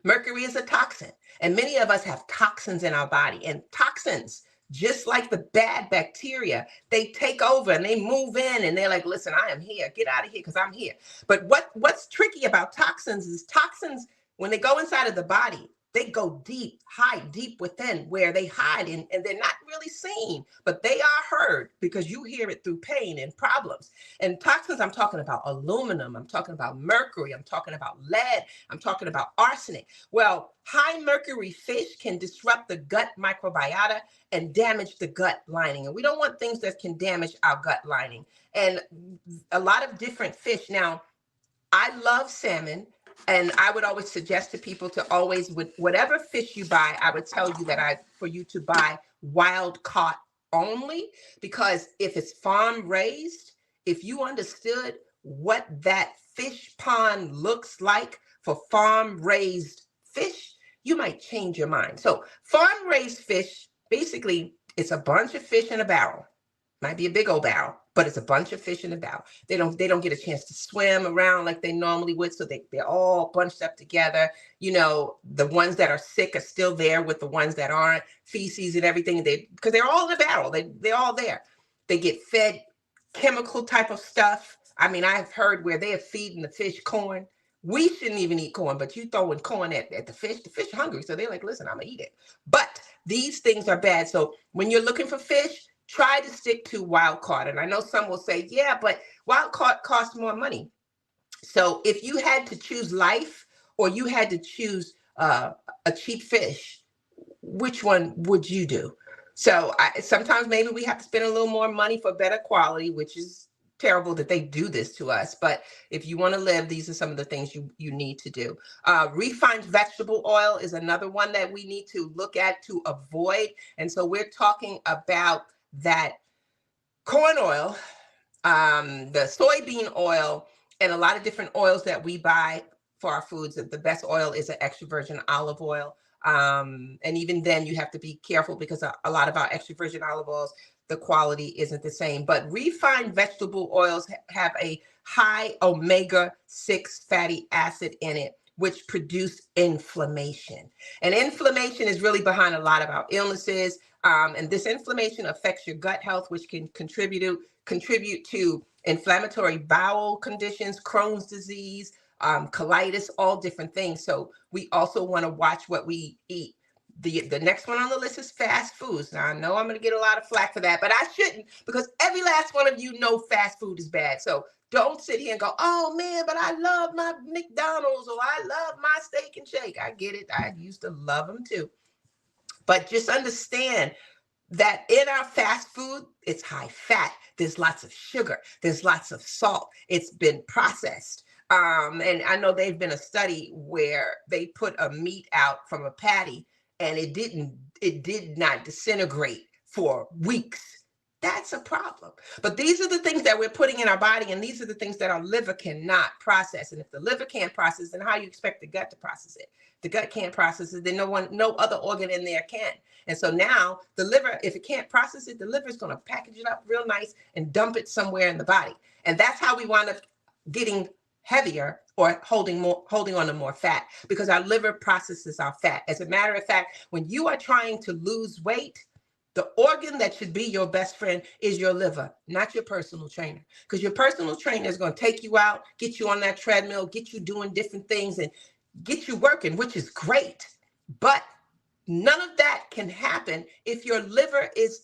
S1: Mercury is a toxin, and many of us have toxins in our body, and toxins, just like the bad bacteria, they take over and they move in and they're like, listen, I am here. Get out of here because I'm here. But what's tricky about toxins is toxins, when they go inside of the body, they go deep, hide deep within where they hide, and they're not really seen, but they are heard because you hear it through pain and problems. And toxins, I'm talking about aluminum, I'm talking about mercury, I'm talking about lead, I'm talking about arsenic. Well, high mercury fish can disrupt the gut microbiota and damage the gut lining. And we don't want things that can damage our gut lining. And a lot of different fish. Now, I love salmon. And I would always suggest to people to always, with whatever fish you buy, I would tell you for you to buy wild caught only, because if it's farm raised, if you understood what that fish pond looks like for farm raised fish, you might change your mind. So farm raised fish, basically, it's a bunch of fish in a barrel. Might be a big old barrel, but it's a bunch of fish in a barrel. They don't get a chance to swim around like they normally would, so they're all bunched up together. The ones that are sick are still there with the ones that aren't, feces and everything. Because they're all in a barrel. They're all there. They get fed chemical type of stuff. I mean, I've heard where they are feeding the fish corn. We shouldn't even eat corn, but you throwing corn at the fish are hungry. So they're like, listen, I'm gonna eat it. But these things are bad. So when you're looking for fish, try to stick to wild caught. And I know some will say, yeah, but wild caught costs more money. So if you had to choose life, or you had to choose a cheap fish, which one would you do? So sometimes maybe we have to spend a little more money for better quality, which is terrible that they do this to us. But if you want to live, these are some of the things you need to do. Refined vegetable oil is another one that we need to look at to avoid. And so we're talking about that corn oil, the soybean oil, and a lot of different oils that we buy for our foods. The best oil is an extra virgin olive oil. And even then, you have to be careful because a lot of our extra virgin olive oils, the quality isn't the same. But refined vegetable oils have a high omega-6 fatty acid in it, which produce inflammation. And inflammation is really behind a lot of our illnesses. And this inflammation affects your gut health, which can contribute to inflammatory bowel conditions, Crohn's disease, colitis, all different things. So we also want to watch what we eat. The next one on the list is fast foods. Now, I know I'm going to get a lot of flack for that, but I shouldn't, because every last one of you know fast food is bad. So don't sit here and go, oh man, but I love my McDonald's, or I love my Steak and Shake. I get it. I used to love them too. But just understand that in our fast food, it's high fat. There's lots of sugar. There's lots of salt. It's been processed. And I know they've been a study where they put a meat out from a patty and it did not disintegrate for weeks. That's a problem. But these are the things that we're putting in our body, and these are the things that our liver cannot process. And if the liver can't process, then how do you expect the gut to process it? The gut can't process it, then no other organ in there can. And so now the liver, if it can't process it, the liver is going to package it up real nice and dump it somewhere in the body. And that's how we wind up getting heavier or holding on to more fat, because our liver processes our fat. As a matter of fact, when you are trying to lose weight, the organ that should be your best friend is your liver, not your personal trainer. Because your personal trainer is going to take you out, get you on that treadmill, get you doing different things, and get you working, which is great. But none of that can happen if your liver is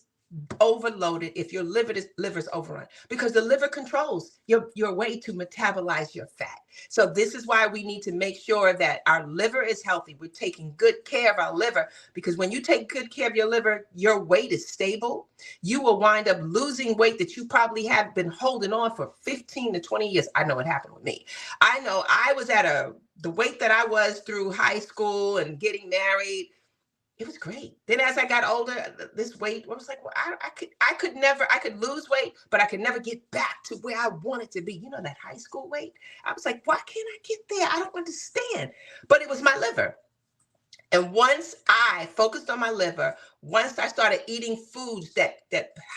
S1: overloaded, if your liver's overrun, because the liver controls your way to metabolize your fat. So this is why we need to make sure that our liver is healthy. We're taking good care of our liver, because when you take good care of your liver, your weight is stable. You will wind up losing weight that you probably have been holding on for 15 to 20 years. I know what happened with me. I know I was at the weight that I was through high school and getting married. It was great. Then as I got older, this weight, I was like, well, I could lose weight, but I could never get back to where I wanted to be. You know, that high school weight. I was like, why can't I get there? I don't understand. But it was my liver. And once I focused on my liver, once I started eating foods that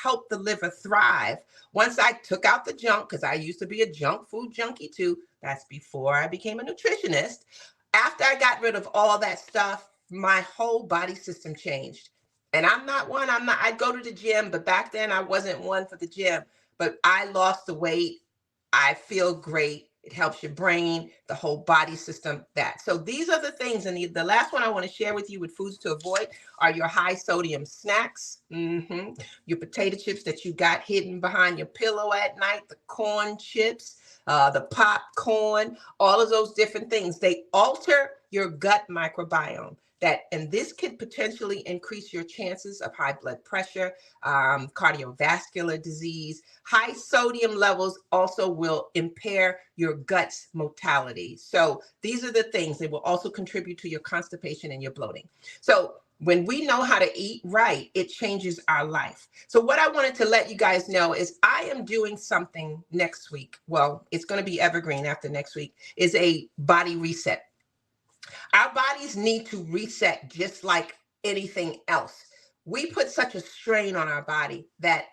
S1: help the liver thrive, once I took out the junk, because I used to be a junk food junkie too. That's before I became a nutritionist. After I got rid of all that stuff, my whole body system changed. And I'd go to the gym, but back then I wasn't one for the gym. But I lost the weight. I feel great. It helps your brain, the whole body system, that. So these are the things. And the last one I want to share with you with foods to avoid are your high sodium snacks, your potato chips that you got hidden behind your pillow at night, the corn chips, the popcorn, all of those different things. They alter your gut microbiome. And this could potentially increase your chances of high blood pressure, cardiovascular disease. High sodium levels also will impair your gut's motility. So these are the things that will also contribute to your constipation and your bloating. So when we know how to eat right, it changes our life. So what I wanted to let you guys know is I am doing something next week. Well, it's going to be evergreen after next week, is a body reset. Our bodies need to reset just like anything else. We put such a strain on our body that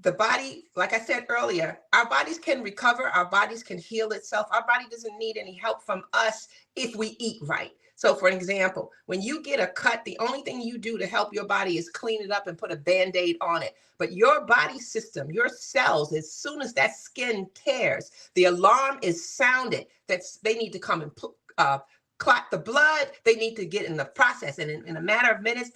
S1: the body, like I said earlier, our bodies can recover. Our bodies can heal itself. Our body doesn't need any help from us if we eat right. So for example, when you get a cut, the only thing you do to help your body is clean it up and put a Band-Aid on it. But your body system, your cells, as soon as that skin tears, the alarm is sounded that they need to come and clot the blood. They need to get in the process. And in a matter of minutes,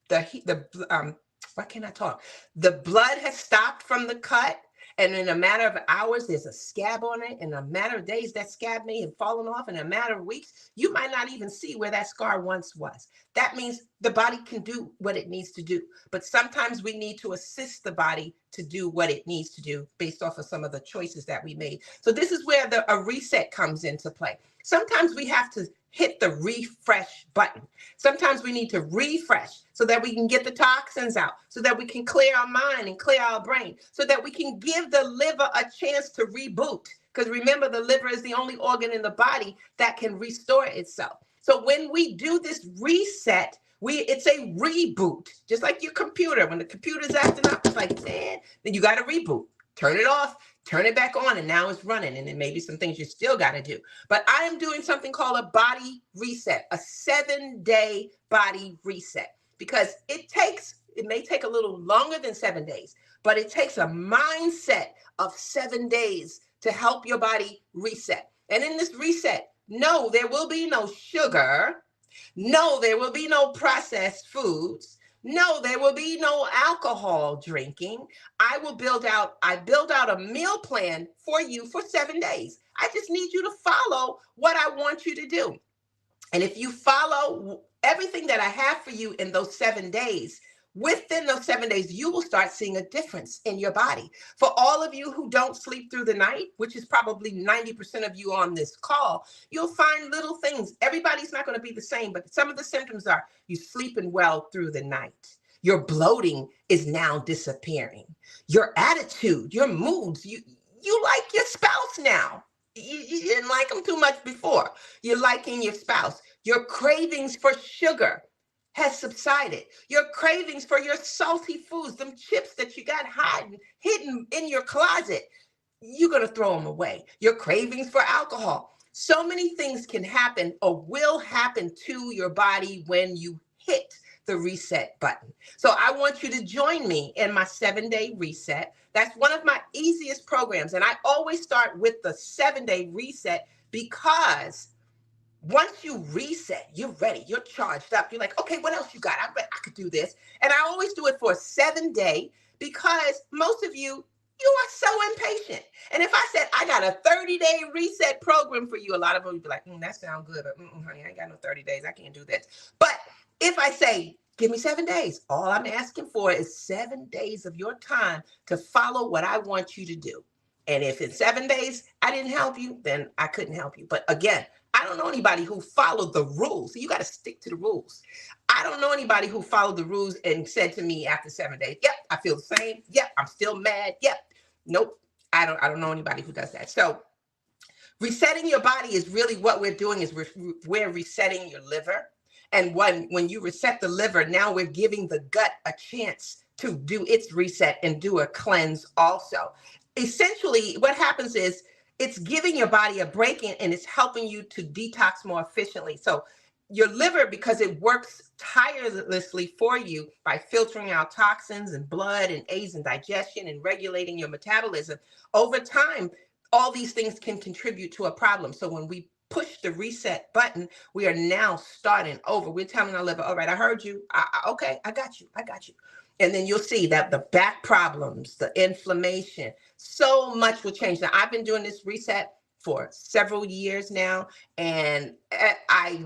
S1: why can't I talk? The blood has stopped from the cut, And in a matter of hours, there's a scab on it. In a matter of days, that scab may have fallen off. In a matter of weeks, you might not even see where that scar once was. That means the body can do what it needs to do. But sometimes we need to assist the body to do what it needs to do based off of some of the choices that we made. So this is where a reset comes into play. Sometimes we have to hit the refresh button. Sometimes we need to refresh so that we can get the toxins out, so that we can clear our mind and clear our brain, so that we can give the liver a chance to reboot. Because remember, the liver is the only organ in the body that can restore itself. So when we do this reset, it's a reboot, just like your computer. When the computer's acting up, it's like, man, then you got to reboot. Turn it off, turn it back on, and now it's running. And then maybe some things you still got to do. But I am doing something called a body reset, a 7-day body reset, because it may take a little longer than 7 days, but it takes a mindset of 7 days to help your body reset. And in this reset, no, there will be no sugar. No, there will be no processed foods. No, there will be no alcohol drinking. I build out a meal plan for you for 7 days. I just need you to follow what I want you to do. And if you follow everything that I have for you in those 7 days, within those 7 days, you will start seeing a difference in your body. For all of you who don't sleep through the night, which is probably 90% of you on this call, you'll find little things. Everybody's not going to be the same, but some of the symptoms are you sleeping well through the night. Your bloating is now disappearing. Your attitude, your moods, you like your spouse now. You didn't like them too much before. You're liking your spouse. Your cravings for sugar has subsided. Your cravings for your salty foods, them chips that you got hidden in your closet, you're going to throw them away. Your cravings for alcohol. So many things can happen or will happen to your body when you hit the reset button. So I want you to join me in my 7-day reset. That's one of my easiest programs. And I always start with the 7-day reset because once you reset, you're ready, you're charged up. You're like, okay, what else you got? I could do this. And I always do it for a 7-day because most of you are so impatient. And if I said, I got a 30-day reset program for you, a lot of them would be like, that sounds good, but honey, I ain't got no 30 days. I can't do that. But if I say, give me 7 days, all I'm asking for is 7 days of your time to follow what I want you to do. And if in 7 days I didn't help you, then I couldn't help you. But again, I don't know anybody who followed the rules. So you got to stick to the rules. I don't know anybody who followed the rules and said to me after 7 days, yep, I feel the same. Yep, I'm still mad. Yep. Nope. I don't know anybody who does that. So resetting your body is really what we're doing is we're resetting your liver. And when you reset the liver, now we're giving the gut a chance to do its reset and do a cleanse also. Essentially, what happens is it's giving your body a break and it's helping you to detox more efficiently. So your liver, because it works tirelessly for you by filtering out toxins and blood and aids in digestion and regulating your metabolism, over time, all these things can contribute to a problem. So when we push the reset button, we are now starting over. We're telling our liver, all right, I heard you. Okay, I got you. And then you'll see that the back problems, the inflammation, so much will change. Now, I've been doing this reset for several years now. And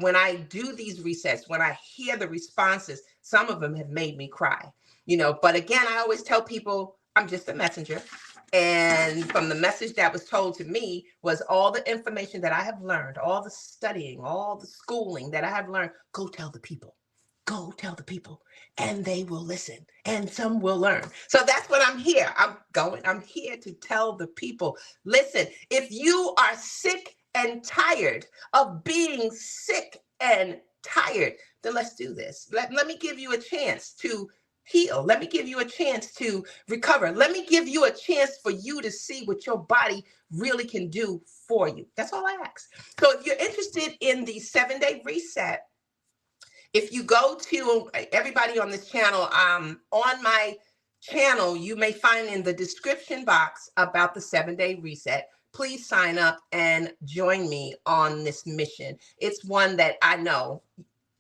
S1: when I do these resets, when I hear the responses, some of them have made me cry, but again, I always tell people I'm just a messenger. And from the message that was told to me was all the information that I have learned, all the studying, all the schooling that I have learned, go tell the people. Go tell the people and they will listen and some will learn. So that's what I'm here. I'm here to tell the people, listen, if you are sick and tired of being sick and tired, then let's do this. Let me give you a chance to heal. Let me give you a chance to recover. Let me give you a chance for you to see what your body really can do for you. That's all I ask. So if you're interested in the 7-day reset, if you go to everybody on this channel, on my channel, you may find in the description box about the 7-day reset. Please sign up and join me on this mission. It's one that I know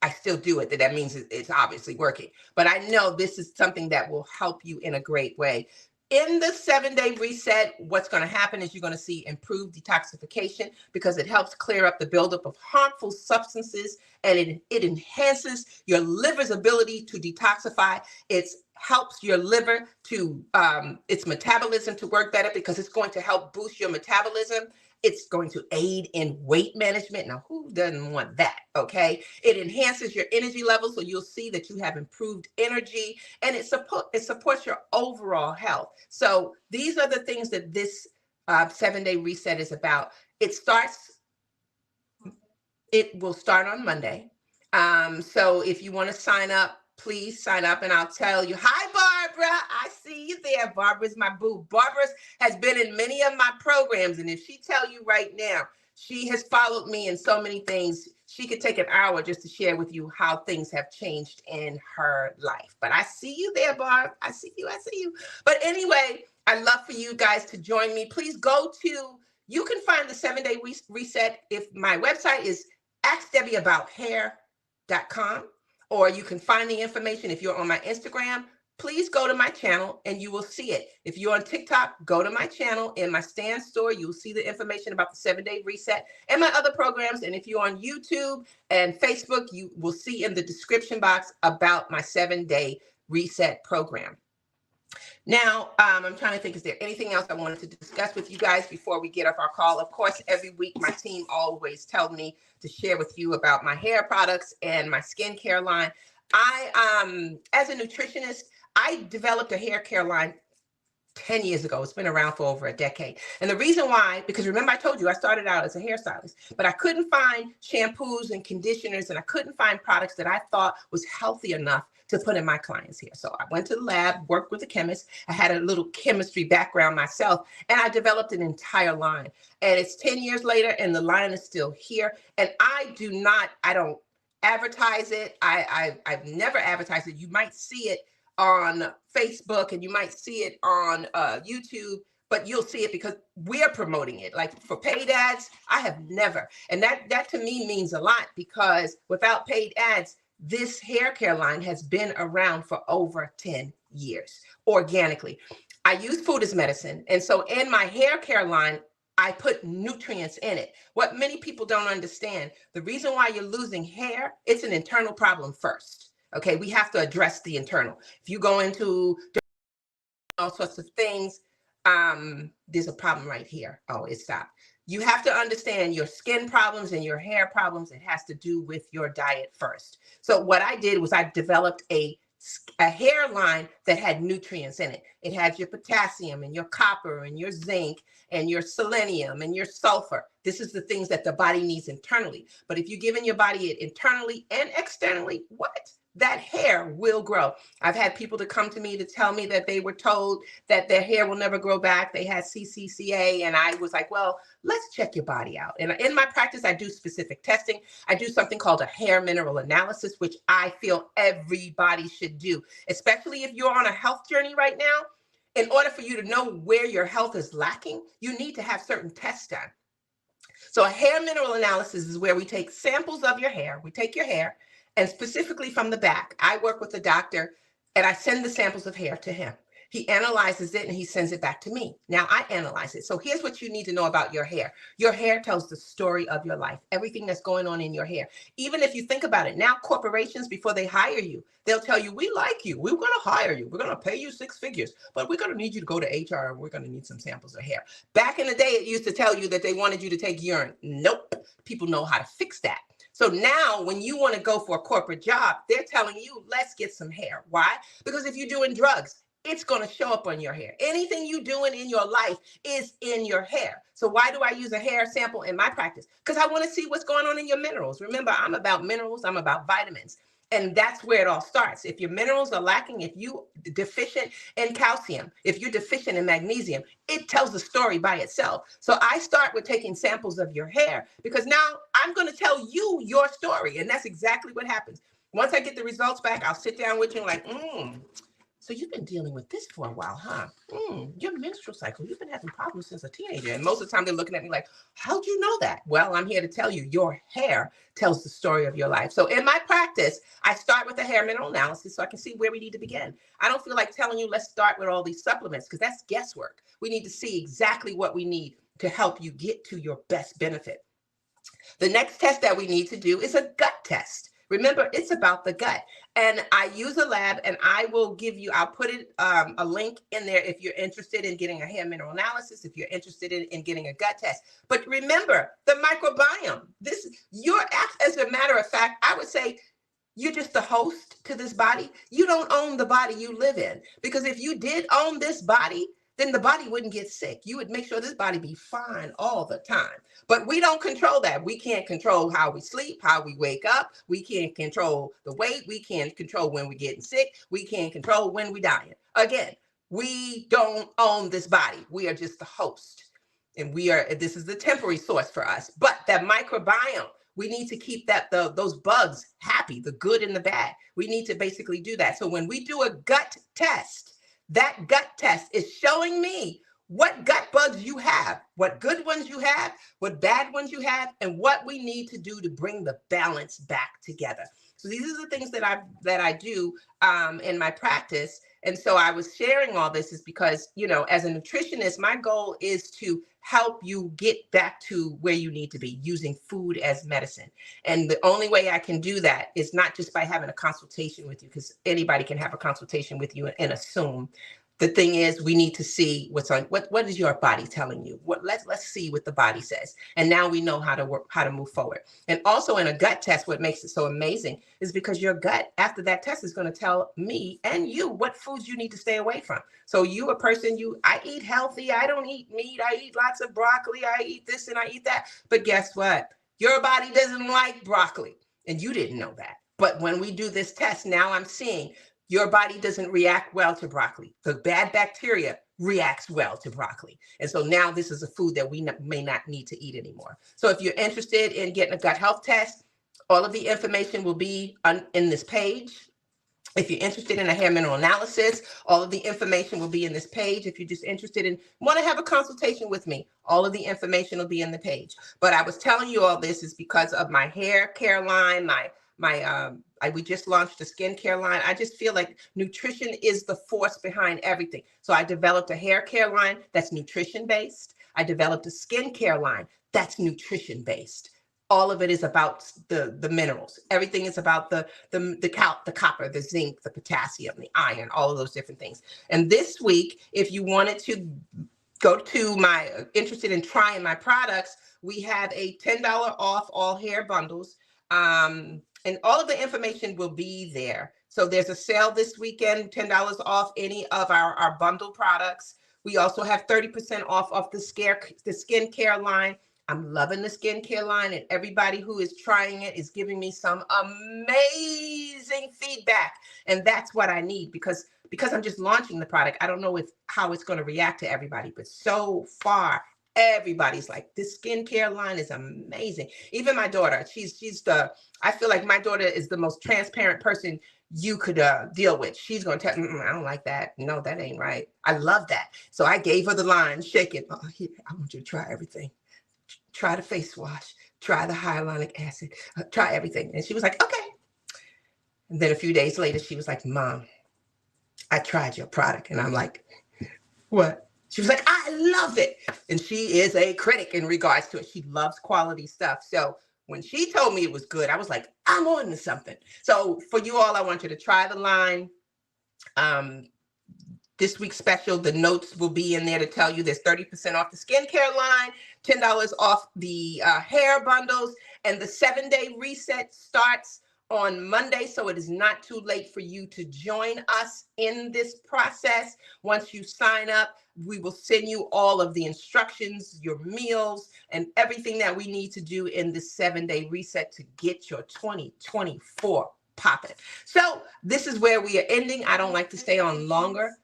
S1: I still do it. That means it's obviously working. But I know this is something that will help you in a great way. In the 7-day reset, what's going to happen is you're going to see improved detoxification because it helps clear up the buildup of harmful substances, and it enhances your liver's ability to detoxify. It helps your liver to its metabolism to work better because it's going to help boost your metabolism. It's going to aid in weight management. Now, who doesn't want that? Okay. It enhances your energy levels, so you'll see that you have improved energy, and it supports your overall health. So these are the things that this 7-day reset is about. It will start on Monday. So if you want to sign up, please sign up, and I'll tell you. Hi, Barbara. I see you there. Barbara's my boo. Barbara has been in many of my programs, and if she tell you right now, she has followed me in so many things. She could take an hour just to share with you how things have changed in her life. But I see you there, Barb. I see you. I see you. But anyway, I'd love for you guys to join me. Please go to, you can find the 7-day reset if my website is askdebbieabouthair.com, or you can find the information if you're on my Instagram. Please go to my channel and you will see it. If you're on TikTok, go to my channel. In my stand store, you'll see the information about the 7-day reset and my other programs. And if you're on YouTube and Facebook, you will see in the description box about my 7-day reset program. Now, I'm trying to think, is there anything else I wanted to discuss with you guys before we get off our call? Of course, every week, my team always tells me to share with you about my hair products and my skincare line. As a nutritionist, I developed a hair care line 10 years ago. It's been around for over a decade. And the reason why, because remember I told you I started out as a hairstylist, but I couldn't find shampoos and conditioners, and I couldn't find products that I thought was healthy enough to put in my clients' hair. So I went to the lab, worked with a chemist. I had a little chemistry background myself, and I developed an entire line. And it's 10 years later, and the line is still here. And I don't advertise it. I've never advertised it. You might see it on Facebook and you might see it on YouTube, but you'll see it because we're promoting it. Like for paid ads, I have never. And that to me means a lot, because without paid ads, this hair care line has been around for over 10 years organically. I use food as medicine. And so in my hair care line, I put nutrients in it. What many people don't understand, the reason why you're losing hair, it's an internal problem first. Okay, we have to address the internal. If you go into all sorts of things, there's a problem right here. Oh, it stopped. You have to understand your skin problems and your hair problems. It has to do with your diet first. So what I did was I developed a hair line that had nutrients in it. It has your potassium and your copper and your zinc and your selenium and your sulfur. This is the things that the body needs internally. But if you're giving your body it internally and externally, that hair will grow. I've had people to come to me to tell me that they were told that their hair will never grow back. They had CCCA, and I was like, well, let's check your body out. And in my practice, I do specific testing. I do something called a hair mineral analysis, which I feel everybody should do, especially if you're on a health journey right now. In order for you to know where your health is lacking, you need to have certain tests done. So a hair mineral analysis is where we take samples of your hair. We take your hair, and specifically from the back, I work with the doctor and I send the samples of hair to him. He analyzes it and he sends it back to me. Now I analyze it. So here's what you need to know about your hair. Your hair tells the story of your life, everything that's going on in your hair. Even if you think about it, now corporations, before they hire you, they'll tell you, we like you. We're going to hire you. We're going to pay you 6 figures, but we're going to need you to go to HR and we're going to need some samples of hair. Back in the day, it used to tell you that they wanted you to take urine. Nope. People know how to fix that. So now when you want to go for a corporate job, they're telling you, let's get some hair. Why? Because if you're doing drugs, it's going to show up on your hair. Anything you're doing in your life is in your hair. So why do I use a hair sample in my practice? Because I want to see what's going on in your minerals. Remember, I'm about minerals. I'm about vitamins. And that's where it all starts. If your minerals are lacking, if you're deficient in calcium, if you're deficient in magnesium, it tells the story by itself. So I start with taking samples of your hair because now I'm going to tell you your story. And that's exactly what happens. Once I get the results back, I'll sit down with you and like, So you've been dealing with this for a while, huh? Your menstrual cycle, you've been having problems since a teenager. And most of the time they're looking at me like, how'd you know that? Well, I'm here to tell you, your hair tells the story of your life. So in my practice, I start with a hair mineral analysis so I can see where we need to begin. I don't feel like telling you, let's start with all these supplements, because that's guesswork. We need to see exactly what we need to help you get to your best benefit. The next test that we need to do is a gut test. Remember, it's about the gut. And I use a lab, and I will give you, I'll put it a link in there if you're interested in getting a hair mineral analysis, if you're interested in getting a gut test. But remember, the microbiome, as a matter of fact, I would say you're just the host to this body. You don't own the body you live in. Because if you did own this body, then the body wouldn't get sick. You would make sure this body be fine all the time. But we don't control that. We can't control how we sleep, how we wake up. We can't control the weight. We can't control when we're getting sick. We can't control when we're dying. Again, we don't own this body. We are just the host. And this is the temporary source for us. But that microbiome, we need to keep those bugs happy, the good and the bad. We need to basically do that. So when we do a gut test, that gut test is showing me what gut bugs you have, what good ones you have, what bad ones you have, and what we need to do to bring the balance back together. So these are the things that I do in my practice. And so I was sharing all this is because, as a nutritionist, my goal is to help you get back to where you need to be, using food as medicine. And the only way I can do that is not just by having a consultation with you, because anybody can have a consultation with you and assume. The thing is, we need to see what is your body telling you. Let's see what the body says. And now we know how to move forward. And also in a gut test, what makes it so amazing is because your gut, after that test, is going to tell me and you what foods you need to stay away from. So you, a person, I eat healthy. I don't eat meat. I eat lots of broccoli. I eat this and I eat that. But guess what? Your body doesn't like broccoli. And you didn't know that. But when we do this test, now I'm seeing your body doesn't react well to broccoli. The bad bacteria reacts well to broccoli. And so now this is a food that we may not need to eat anymore. So if you're interested in getting a gut health test, all of the information will be in this page. If you're interested in a hair mineral analysis, all of the information will be in this page. If you're just interested in, want to have a consultation with me, all of the information will be in the page. But I was telling you all this is because of my hair care line, we just launched a skincare line. I just feel like nutrition is the force behind everything. So I developed a hair care line that's nutrition based. I developed a skincare line that's nutrition based. All of it is about the minerals. Everything is about the copper, the zinc, the potassium, the iron, all of those different things. And this week, if you wanted to go to interested in trying my products, we have a $10 off all hair bundles. And all of the information will be there. So there's a sale this weekend, $10 off any of our bundle products. We also have 30% off of the skincare line. I'm loving the skincare line, and everybody who is trying it is giving me some amazing feedback. And that's what I need because I'm just launching the product. I don't know how it's going to react to everybody, but so far, everybody's like, this skincare line is amazing. Even my daughter, I feel like my daughter is the most transparent person you could deal with. She's going to tell me, I don't like that. No, that ain't right. I love that. So I gave her the line, shake it. Oh, here, I want you to try everything. Try the face wash, try the hyaluronic acid, try everything. And she was like, okay. And then a few days later, she was like, Mom, I tried your product. And I'm like, what? She was like, I love it. And she is a critic in regards to it. She loves quality stuff. So when she told me it was good, I was like, I'm on to something. So for you all, I want you to try the line. This week's special, the notes will be in there to tell you there's 30% off the skincare line, $10 off the hair bundles, and the 7-day reset starts on Monday, so it is not too late for you to join us in this process. Once you sign up, we will send you all of the instructions, your meals, and everything that we need to do in this 7-day reset to get your 2024 popping. So this is where we are ending. I don't like to stay on longer.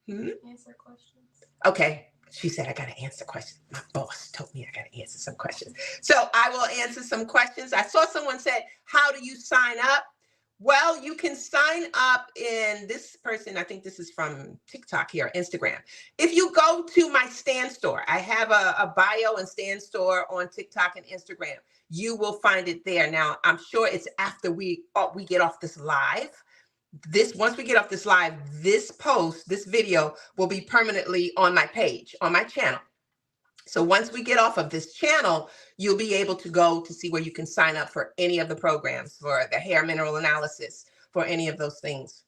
S2: Answer questions.
S1: Okay. She said, I got to answer questions. My boss told me I got to answer some questions. So I will answer some questions. I saw someone said, how do you sign up? Well, you can sign up in this person. I think this is from TikTok here, Instagram. If you go to my Stand Store, I have a bio and Stand Store on TikTok and Instagram. You will find it there. Now, I'm sure it's after we get off this live. Once we get off this live, this video will be permanently on my page, on my channel. So once we get off of this channel, you'll be able to go to see where you can sign up for any of the programs, for the hair mineral analysis, for any of those things.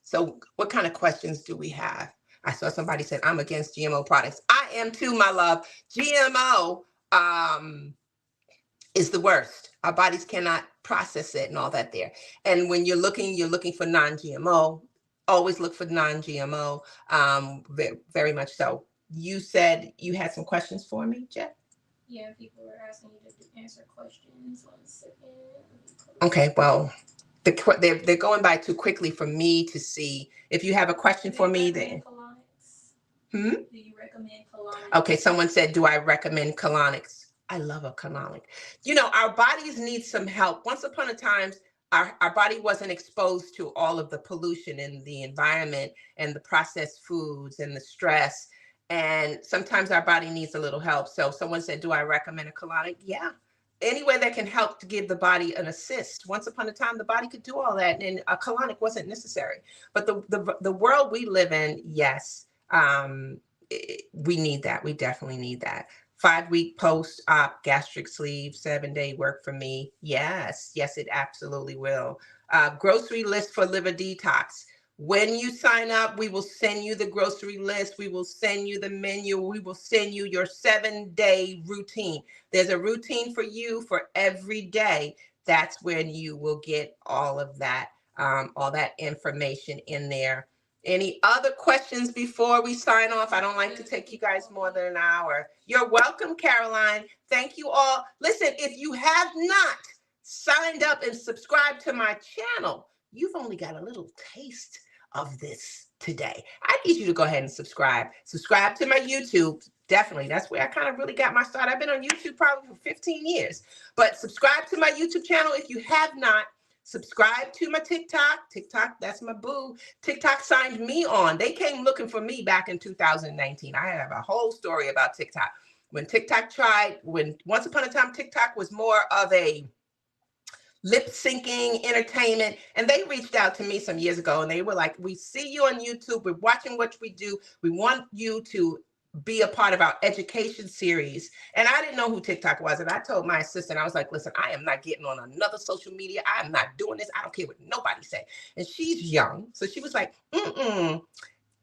S1: So what kind of questions do we have? I saw somebody said, I'm against GMO products. I am too, my love. GMO is the worst. Our bodies cannot process it and all that there. And when you're looking for non-GMO. Always look for non-GMO, very much so. You said you had some questions for me, Jeff?
S2: Yeah, people were asking you to answer questions. 1 second.
S1: Okay, well, they're going by too quickly for me to see. If you have a question for me, then.
S2: Do you recommend colonics?
S1: Okay, someone said, do I recommend colonics? I love a colonic. You know, our bodies need some help. Once upon a time, our body wasn't exposed to all of the pollution in the environment and the processed foods and the stress. And sometimes our body needs a little help. So someone said, do I recommend a colonic? Yeah. Any way that can help to give the body an assist. Once upon a time, the body could do all that, and a colonic wasn't necessary. But the world we live in, yes, we need that. We definitely need that. 5-week post-op gastric sleeve, 7-day work for me. Yes, it absolutely will. Grocery list for liver detox. When you sign up, we will send you the grocery list. We will send you the menu. We will send you your 7-day routine. There's a routine for you for every day. That's when you will get all of that, all that information in there. Any other questions before we sign off? I don't like to take you guys more than an hour. You're welcome, Caroline. Thank you all. Listen, if you have not signed up and subscribed to my channel, you've only got a little taste of this today. I need you to go ahead and subscribe. Subscribe to my YouTube. Definitely. That's where I kind of really got my start. I've been on YouTube probably for 15 years. But subscribe to my YouTube channel if you have not. Subscribe to my TikTok. TikTok, that's my boo. TikTok signed me on. They came looking for me back in 2019. I have a whole story about TikTok. When once upon a time, TikTok was more of a lip syncing entertainment, and they reached out to me some years ago, and they were like, we see you on YouTube, we're watching what we do, we want you to be a part of our education series. And I didn't know who TikTok was, and I told my assistant, I was like, listen, I am not getting on another social media. I am not doing this. I don't care what nobody say. And she's young, so she was like,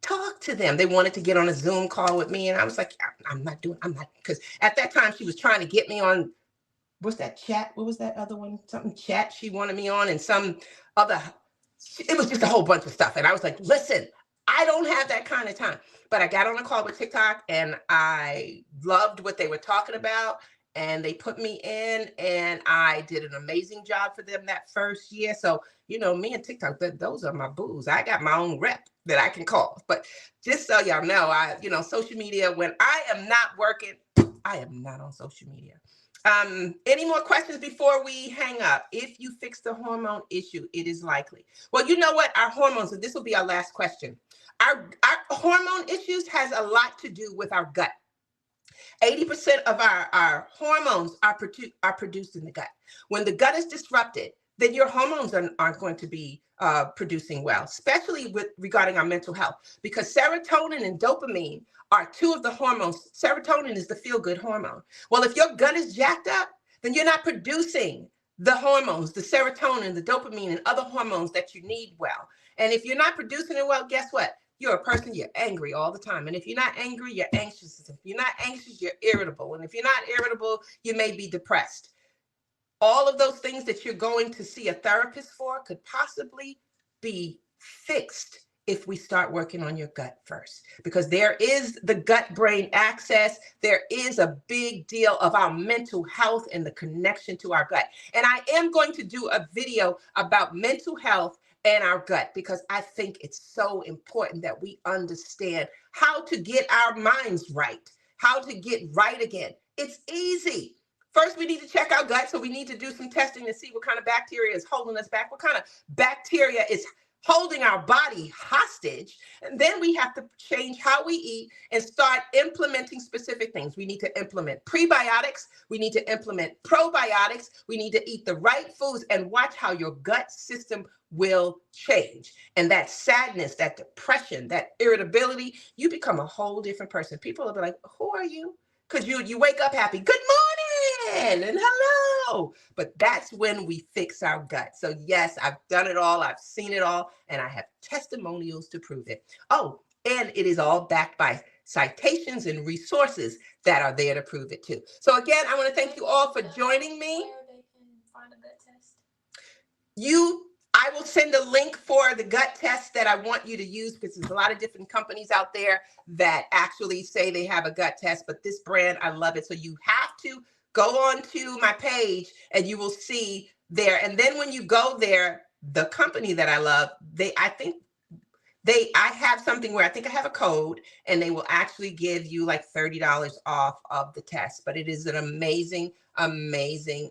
S1: talk to them. They wanted to get on a Zoom call with me, and I was like, I'm not, because at that time she was trying to get me on, what's that, chat? What was that other one? Something chat she wanted me on, and some other, it was just a whole bunch of stuff. And I was like, listen, I don't have that kind of time. But I got on a call with TikTok, and I loved what they were talking about, and they put me in, and I did an amazing job for them that first year. So, you know, me and TikTok, those are my boos. I got my own rep that I can call. But just so y'all know, social media, when I am not working, I am not on social media. Any more questions before we hang up? If you fix the hormone issue, it is likely. Well, you know what? Our hormones, and this will be our last question. Our hormone issues has a lot to do with our gut. 80% of our hormones are produced in the gut. When the gut is disrupted, then your hormones aren't going to be producing well, especially regarding our mental health, because serotonin and dopamine are two of the hormones. Serotonin is the feel-good hormone. Well, if your gut is jacked up, then you're not producing the hormones, the serotonin, the dopamine, and other hormones that you need well. And if you're not producing it well, guess what? You're a person, you're angry all the time. And if you're not angry, you're anxious. If you're not anxious, you're irritable. And if you're not irritable, you may be depressed. All of those things that you're going to see a therapist for could possibly be fixed if we start working on your gut first, because there is the gut-brain axis. There is a big deal of our mental health and the connection to our gut. And I am going to do a video about mental health and our gut, because I think it's so important that we understand how to get our minds right, how to get right again. It's easy. First, we need to check our gut. So we need to do some testing to see what kind of bacteria is holding us back, what kind of bacteria is holding our body hostage. And then we have to change how we eat and start implementing specific things. We need to implement prebiotics. We need to implement probiotics. We need to eat the right foods and watch how your gut system will change. And that sadness, that depression, that irritability, you become a whole different person. People will be like, who are you? Because you wake up happy. Good morning and hello. But that's when we fix our gut. So yes, I've done it all. I've seen it all. And I have testimonials to prove it. Oh, and it is all backed by citations and resources that are there to prove it too. So again, I want to thank you all for joining me.
S2: Where they can find a gut test?
S1: I will send a link for the gut test that I want you to use, because there's a lot of different companies out there that actually say they have a gut test, but this brand, I love it. So you have to go on to my page and you will see there. And then when you go there, the company that I love, I have something where I think I have a code, and they will actually give you like $30 off of the test. But it is an amazing, amazing.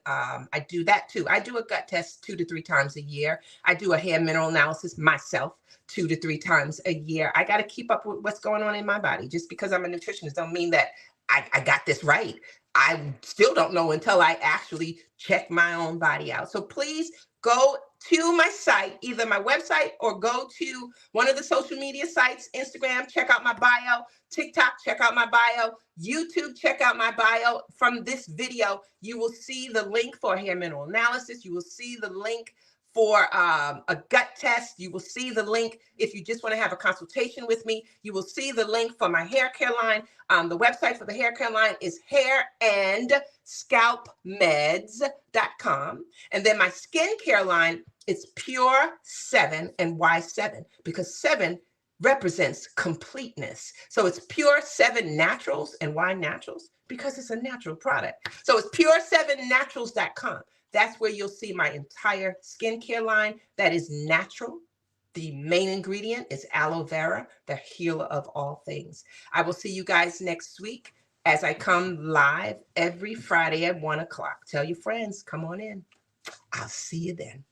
S1: I do that too. I do a gut test 2 to 3 times a year. I do a hair mineral analysis myself 2 to 3 times a year. I got to keep up with what's going on in my body. Just because I'm a nutritionist don't mean that I got this right. I still don't know until I actually check my own body out. So please go to my site, either my website or go to one of the social media sites, Instagram, check out my bio, TikTok, check out my bio, YouTube, check out my bio. From this video, you will see the link for hair mineral analysis. You will see the link for a gut test. You will see the link if you just want to have a consultation with me. You will see the link for my hair care line. The website for the hair care line is hairandScalpMeds.com. And then my skincare line, it's Pure 7. And why 7? Because 7 represents completeness. So it's Pure 7 Naturals. And why naturals? Because it's a natural product. So it's Pure7Naturals.com. That's where you'll see my entire skincare line that is natural. The main ingredient is aloe vera, the healer of all things. I will see you guys next week as I come live every Friday at 1 o'clock. Tell your friends, come on in. I'll see you then.